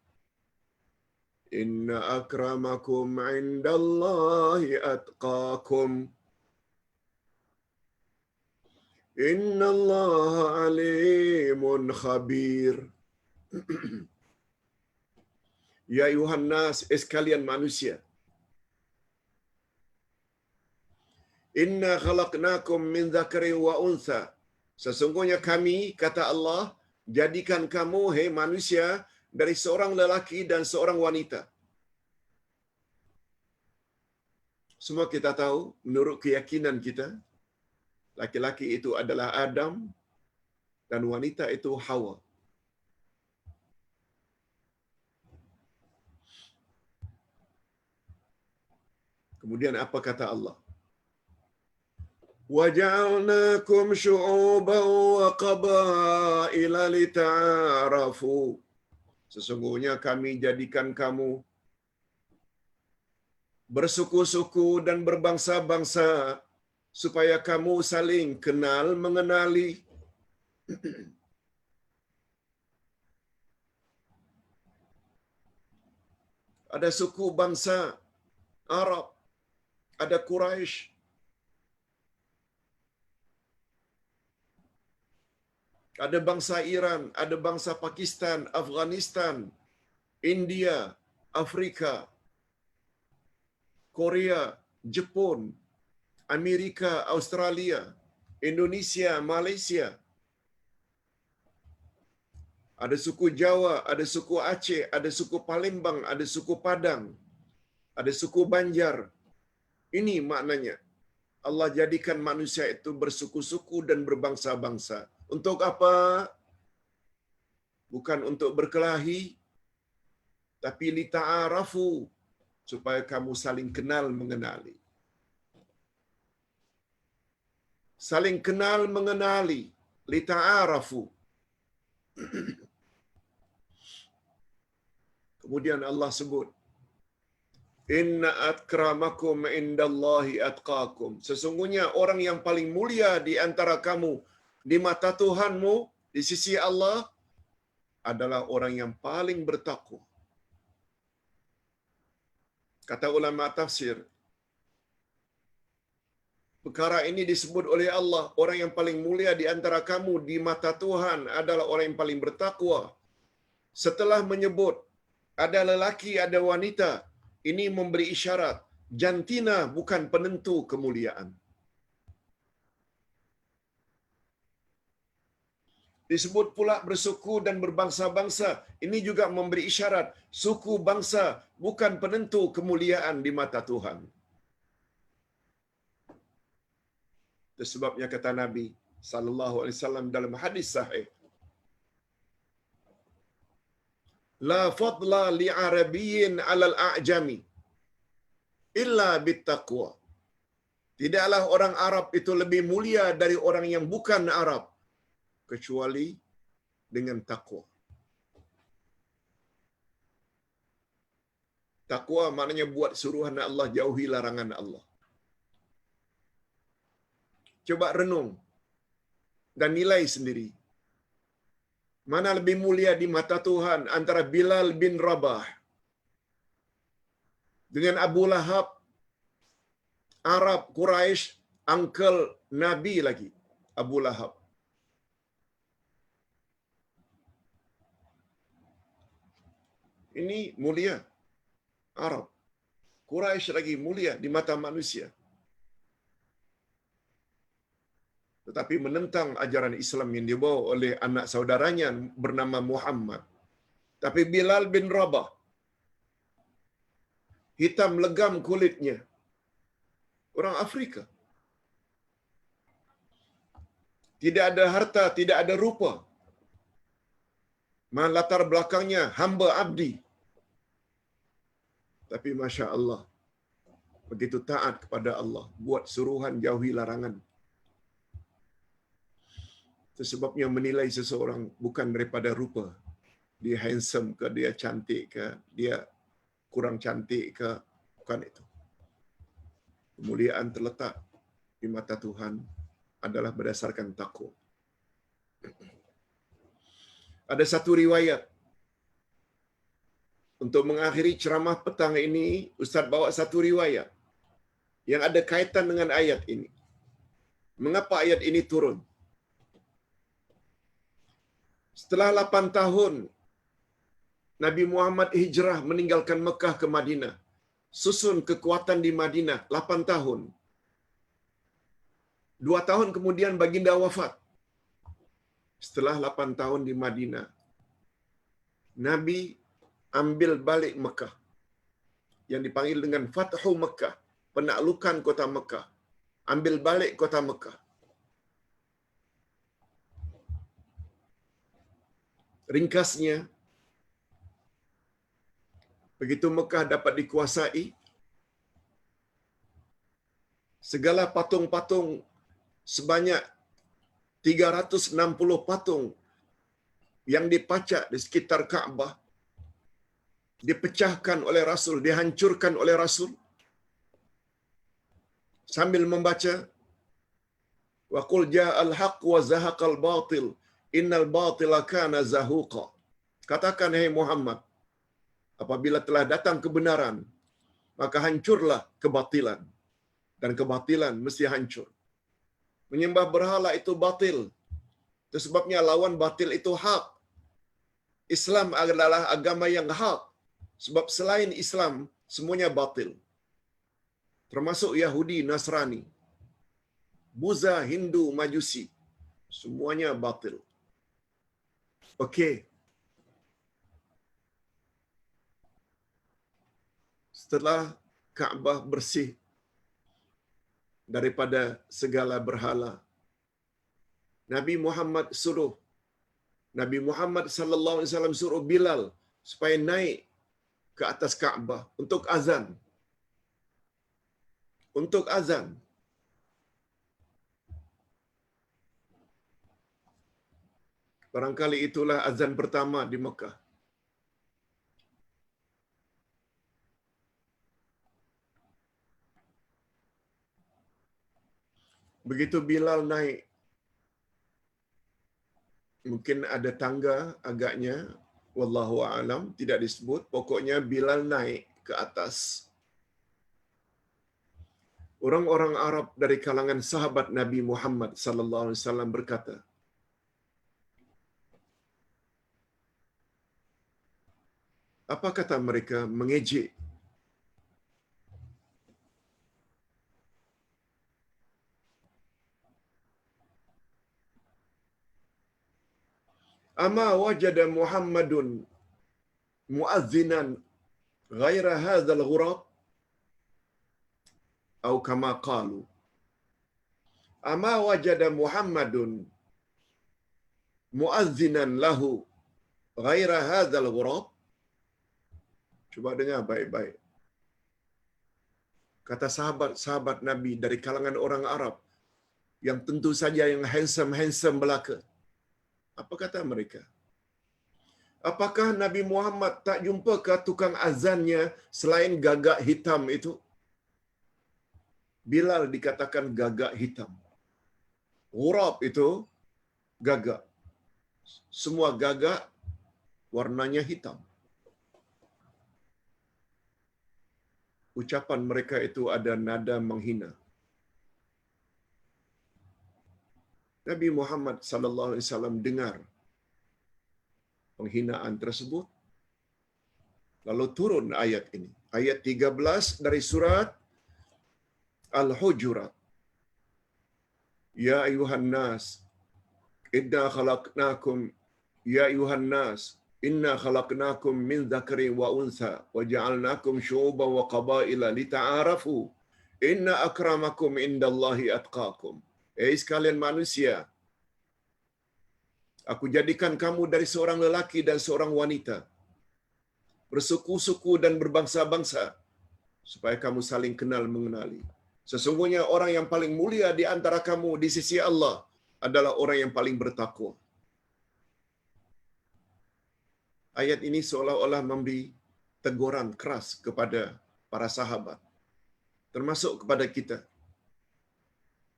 Inna akramakum indallahi atqakum. Innallaha alimun khabir. Ya ayuhan nas, sekalian manusia. Inna khalaqnakum min dzakarin wa untha. Sesungguhnya kami, kata Allah, jadikan kamu, hei manusia, dari seorang lelaki dan seorang wanita. Semua kita tahu, menurut keyakinan kita, laki-laki itu adalah Adam dan wanita itu Hawa. Kemudian apa kata Allah? وَجَعَلْنَاكُمْ شُعُوبًا وَقَبَائِلَ لِتَعَارَفُوا. Sesungguhnya kami jadikan kamu bersuku-suku dan berbangsa-bangsa supaya kamu saling kenal mengenali. Ada suku bangsa Arab, ada Quraisy, ada bangsa Iran, ada bangsa Pakistan, Afghanistan, India, Afrika, Korea, Jepun, Amerika, Australia, Indonesia, Malaysia. Ada suku Jawa, ada suku Aceh, ada suku Palembang, ada suku Padang, ada suku Banjar. Ini maknanya. Allah jadikan manusia itu bersuku-suku dan berbangsa-bangsa. Untuk apa? Bukan untuk berkelahi, tapi lita'arafu, supaya kamu saling kenal mengenali. Saling kenal mengenali, lita'arafu. Kemudian Allah sebut, Inna akramakum indallahi atqakum. Sesungguhnya orang yang paling mulia di antara kamu di mata Tuhanmu, di sisi Allah, adalah orang yang paling bertakwa. Kata ulama tafsir, perkara ini disebut oleh Allah, orang yang paling mulia di antara kamu di mata Tuhan adalah orang yang paling bertakwa. Setelah menyebut ada lelaki, ada wanita, ini memberi isyarat jantina bukan penentu kemuliaan. Disebut pula bersuku dan berbangsa-bangsa, ini juga memberi isyarat suku bangsa bukan penentu kemuliaan di mata Tuhan. Itu sebabnya kata Nabi sallallahu alaihi wasallam dalam hadis sahih, la fadla li arabiyyin 'alal a'jami illa bittaqwa. Tidaklah orang Arab itu lebih mulia dari orang yang bukan Arab kecuali dengan takwa. Takwa maknanya buat suruhan Allah, jauhi larangan Allah. Coba renung dan nilai sendiri. Mana lebih mulia di mata Tuhan antara Bilal bin Rabah dengan Abu Lahab, Arab, Quraisy, uncle Nabi lagi, Abu Lahab. Ini mulia Arab. Quraisy lagi mulia di mata manusia. Tetapi menentang ajaran Islam yang dibawa oleh anak saudaranya bernama Muhammad. Tapi Bilal bin Rabah, hitam legam kulitnya, orang Afrika. Tidak ada harta, tidak ada rupa. Latar belakangnya hamba abdi. Tapi Masya Allah, begitu taat kepada Allah, buat suruhan, jauhi larangan. Itu sebabnya menilai seseorang bukan daripada rupa. Dia handsome ke, dia cantik ke, dia kurang cantik ke, bukan itu. Kemuliaan terletak di mata Tuhan adalah berdasarkan takwa. Ada satu riwayat, Untuk mengakhiri ceramah petang ini, Ustaz bawa satu riwayat yang ada kaitan dengan ayat ini. Mengapa ayat ini turun? Setelah 8 tahun Nabi Muhammad hijrah meninggalkan Mekah ke Madinah, susun kekuatan di Madinah 8 tahun. 2 tahun kemudian baginda wafat. Setelah 8 tahun di Madinah, Nabi ambil balik Mekah yang dipanggil dengan Fathu Mekah, penaklukan kota Mekah. Ambil balik kota Mekah. Ringkasnya, begitu Mekah dapat dikuasai, segala patung-patung sebanyak 360 patung yang dipacak di sekitar Kaabah dipecahkan oleh Rasul, dihancurkan oleh Rasul sambil membaca wa qul ja'al haqq wa zahaqal batil innal batila kana zahuqa. Katakan hai Muhammad, apabila telah datang kebenaran, maka hancurlah kebatilan, dan kebatilan mesti hancur. Menyembah berhala itu batil. Itu sebabnya lawan batil itu hak. Islam adalah agama yang hak. Sebab selain Islam, semuanya batil. Termasuk Yahudi, Nasrani, Buddha, Hindu, Majusi. Semuanya batil. Okey. Setelah Kaabah bersih daripada segala berhala, Nabi Muhammad sallallahu alaihi wasallam suruh Bilal supaya naik ke atas Kaabah untuk azan. Untuk azan. Barangkali itulah azan pertama di Mekah. Begitu Bilal naik, mungkin ada tangga agaknya, wallahu a'lam, tidak disebut. Pokoknya Bilal naik ke atas. Orang-orang Arab dari kalangan sahabat Nabi Muhammad sallallahu alaihi wasallam berkata, apa kata mereka? Mengejek. Ama wajada Muhammadun muazzinan ghaira hadzal ghurab, atau kama qalu. Ama wajada Muhammadun muazzinan lahu ghaira hadzal ghurab. Cuba dengar baik-baik. Kata sahabat-sahabat Nabi dari kalangan orang Arab yang tentu saja yang handsome belaka. Apa kata mereka? Apakah Nabi Muhammad tak jumpa ke tukang azannya selain gagak hitam itu? Bilal dikatakan gagak hitam. Ghurab itu gagak. Semua gagak warnanya hitam. Ucapan mereka itu ada nada menghina. Nabi Muhammad sallallahu alaihi wasallam dengar penghinaan tersebut, lalu turun ayat ini. Ayat 13 dari surat Al-Hujurat. Ya ayuhan nas, inna khalaqnakum ya ayuhan nas, inna khalaqnakum min dzakari wa untha wa ja'alnakum syu'uban wa qabaila lita'arafu inna akramakum indallahi atqakum. Sekalian manusia, aku jadikan kamu dari seorang lelaki dan seorang wanita, bersuku-suku dan berbangsa-bangsa, supaya kamu saling kenal mengenali. Sesungguhnya orang yang paling mulia di antara kamu di sisi Allah adalah orang yang paling bertakwa. Ayat ini seolah-olah memberi teguran keras kepada para sahabat, termasuk kepada kita,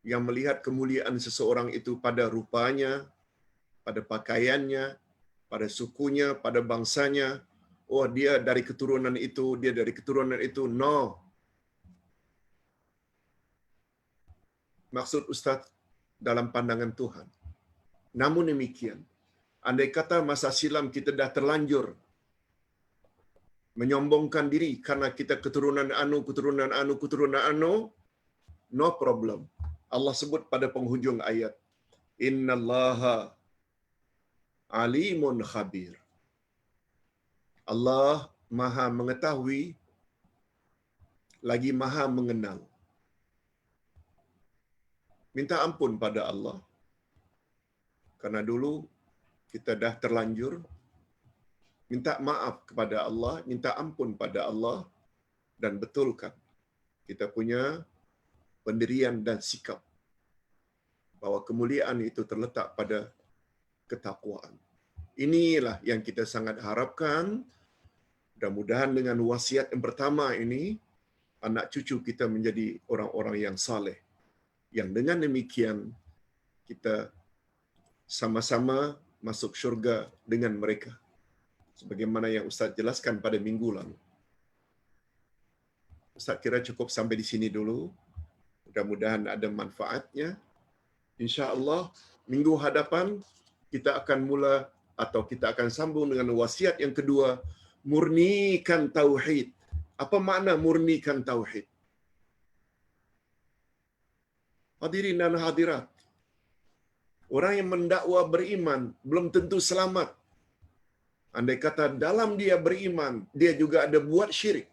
yang melihat kemuliaan seseorang itu pada rupanya, pada pakaiannya, pada sukunya, pada bangsanya, oh dia dari keturunan itu, dia dari keturunan itu. No. Maksud Ustaz dalam pandangan Tuhan. Namun demikian, andai kata masa silam kita dah terlanjur menyombongkan diri karena kita keturunan anu, no problem. Allah sebut pada penghujung ayat, Innallaha alimun khabir. Allah maha mengetahui lagi maha mengenal. Minta ampun pada Allah. Karena dulu kita dah terlanjur minta maaf kepada Allah, minta ampun pada Allah dan betulkan kita punya pendirian dan sikap bahwa kemuliaan itu terletak pada ketakwaan. Inilah yang kita sangat harapkan. Mudah-mudahan dengan wasiat yang pertama ini, anak cucu kita menjadi orang-orang yang saleh. Yang dengan demikian, kita sama-sama masuk syurga dengan mereka. Sebagaimana yang Ustaz jelaskan pada minggu lalu. Ustaz kira cukup sampai di sini dulu. Mudah-mudahan ada manfaatnya. InsyaAllah, minggu hadapan kita akan mula atau kita akan sambung dengan wasiat yang kedua, murnikan tauhid. Apa makna murnikan tauhid? Hadirin dan hadirat, orang yang mendakwa beriman belum tentu selamat. Andai kata dalam dia beriman, dia juga ada buat syirik.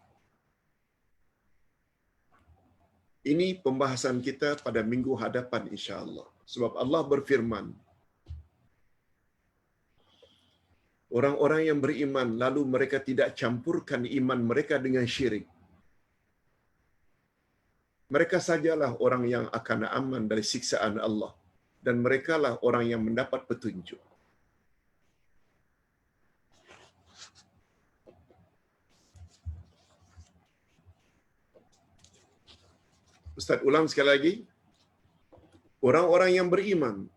Ini pembahasan kita pada minggu hadapan insya-Allah. Sebab Allah berfirman, orang-orang yang beriman lalu mereka tidak campurkan iman mereka dengan syirik. Mereka sajalah orang yang akan aman dari siksaan Allah. Dan merekalah orang yang mendapat petunjuk. Ustaz ulang sekali lagi. Orang-orang yang beriman,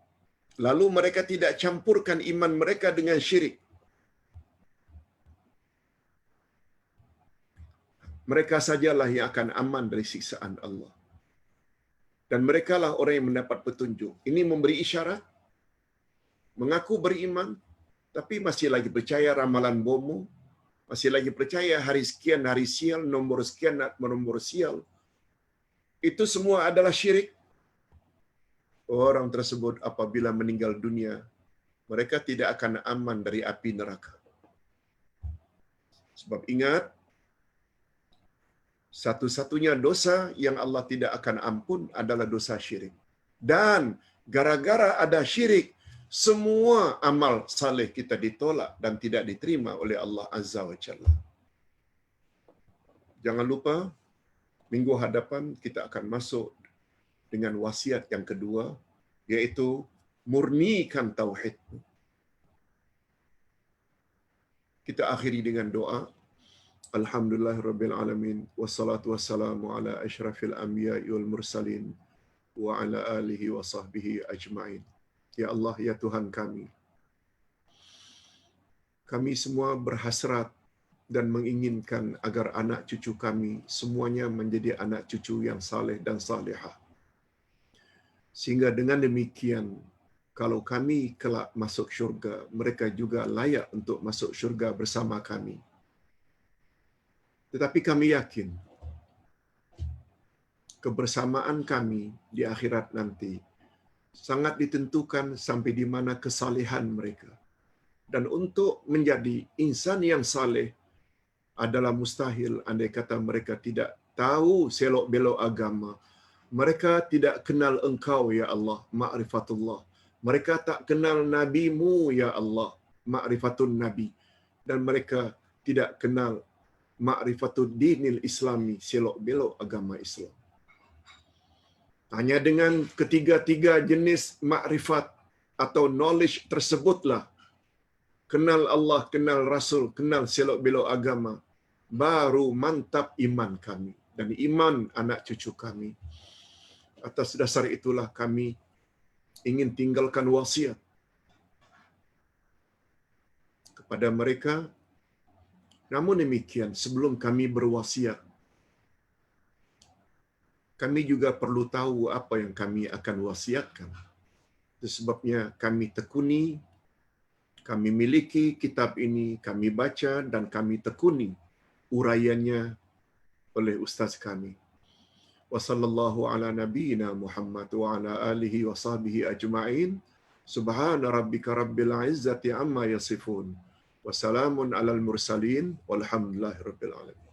lalu mereka tidak campurkan iman mereka dengan syirik. Mereka sajalah yang akan aman dari siksaan Allah. Dan merekalah orang yang mendapat petunjuk. Ini memberi isyarat, mengaku beriman, tapi masih lagi percaya ramalan bomo, masih lagi percaya hari sekian, hari sial, nombor sekian, nombor sial. Itu semua adalah syirik. Orang tersebut apabila meninggal dunia, mereka tidak akan aman dari api neraka. Sebab ingat, satu-satunya dosa yang Allah tidak akan ampun adalah dosa syirik. Dan gara-gara ada syirik, semua amal saleh kita ditolak dan tidak diterima oleh Allah Azza wa Jalla. Jangan lupa, minggu hadapan kita akan masuk dengan wasiat yang kedua, yaitu murnikan tauhid. Kita akhiri dengan doa. Alhamdulillahirabbil alamin wassalatu wassalamu ala asyrafil anbiya'i wal mursalin wa ala alihi wa sahbihi ajmain. Ya Allah, ya Tuhan kami semua berhasrat dan menginginkan agar anak cucu kami semuanya menjadi anak cucu yang saleh dan salihah. Sehingga dengan demikian, kalau kami kelak masuk syurga, mereka juga layak untuk masuk syurga bersama kami. Tetapi kami yakin, kebersamaan kami di akhirat nanti sangat ditentukan sampai di mana kesalehan mereka. Dan untuk menjadi insan yang saleh adalah mustahil andai kata mereka tidak tahu selok-belok agama. Mereka tidak kenal Engkau, ya Allah, ma'rifatullah. Mereka tak kenal Nabi-Mu, ya Allah, ma'rifatun Nabi. Dan mereka tidak kenal ma'rifatul dinil islami, selok-belok agama Islam. Hanya dengan ketiga-tiga jenis makrifat atau knowledge tersebutlah, kenal Allah, kenal Rasul, kenal selok-belok agama, baru mantap iman kami dan iman anak cucu kami. Atas dasar itulah kami ingin tinggalkan wasiat kepada mereka Namun demikian, sebelum kami berwasiat, kami juga perlu tahu apa yang kami akan wasiatkan. Itu sebabnya kami tekuni, kami miliki kitab ini, kami baca dan kami tekuni uraiannya oleh ustaz kami. Wa sallallahu ala nabiyyina Muhammad wa ala alihi wa sahbihi ajma'in. Subhana rabbika rabbil izzati amma yasifun. Wa salamun alal mursalin walhamdulillahi rabbil alamin.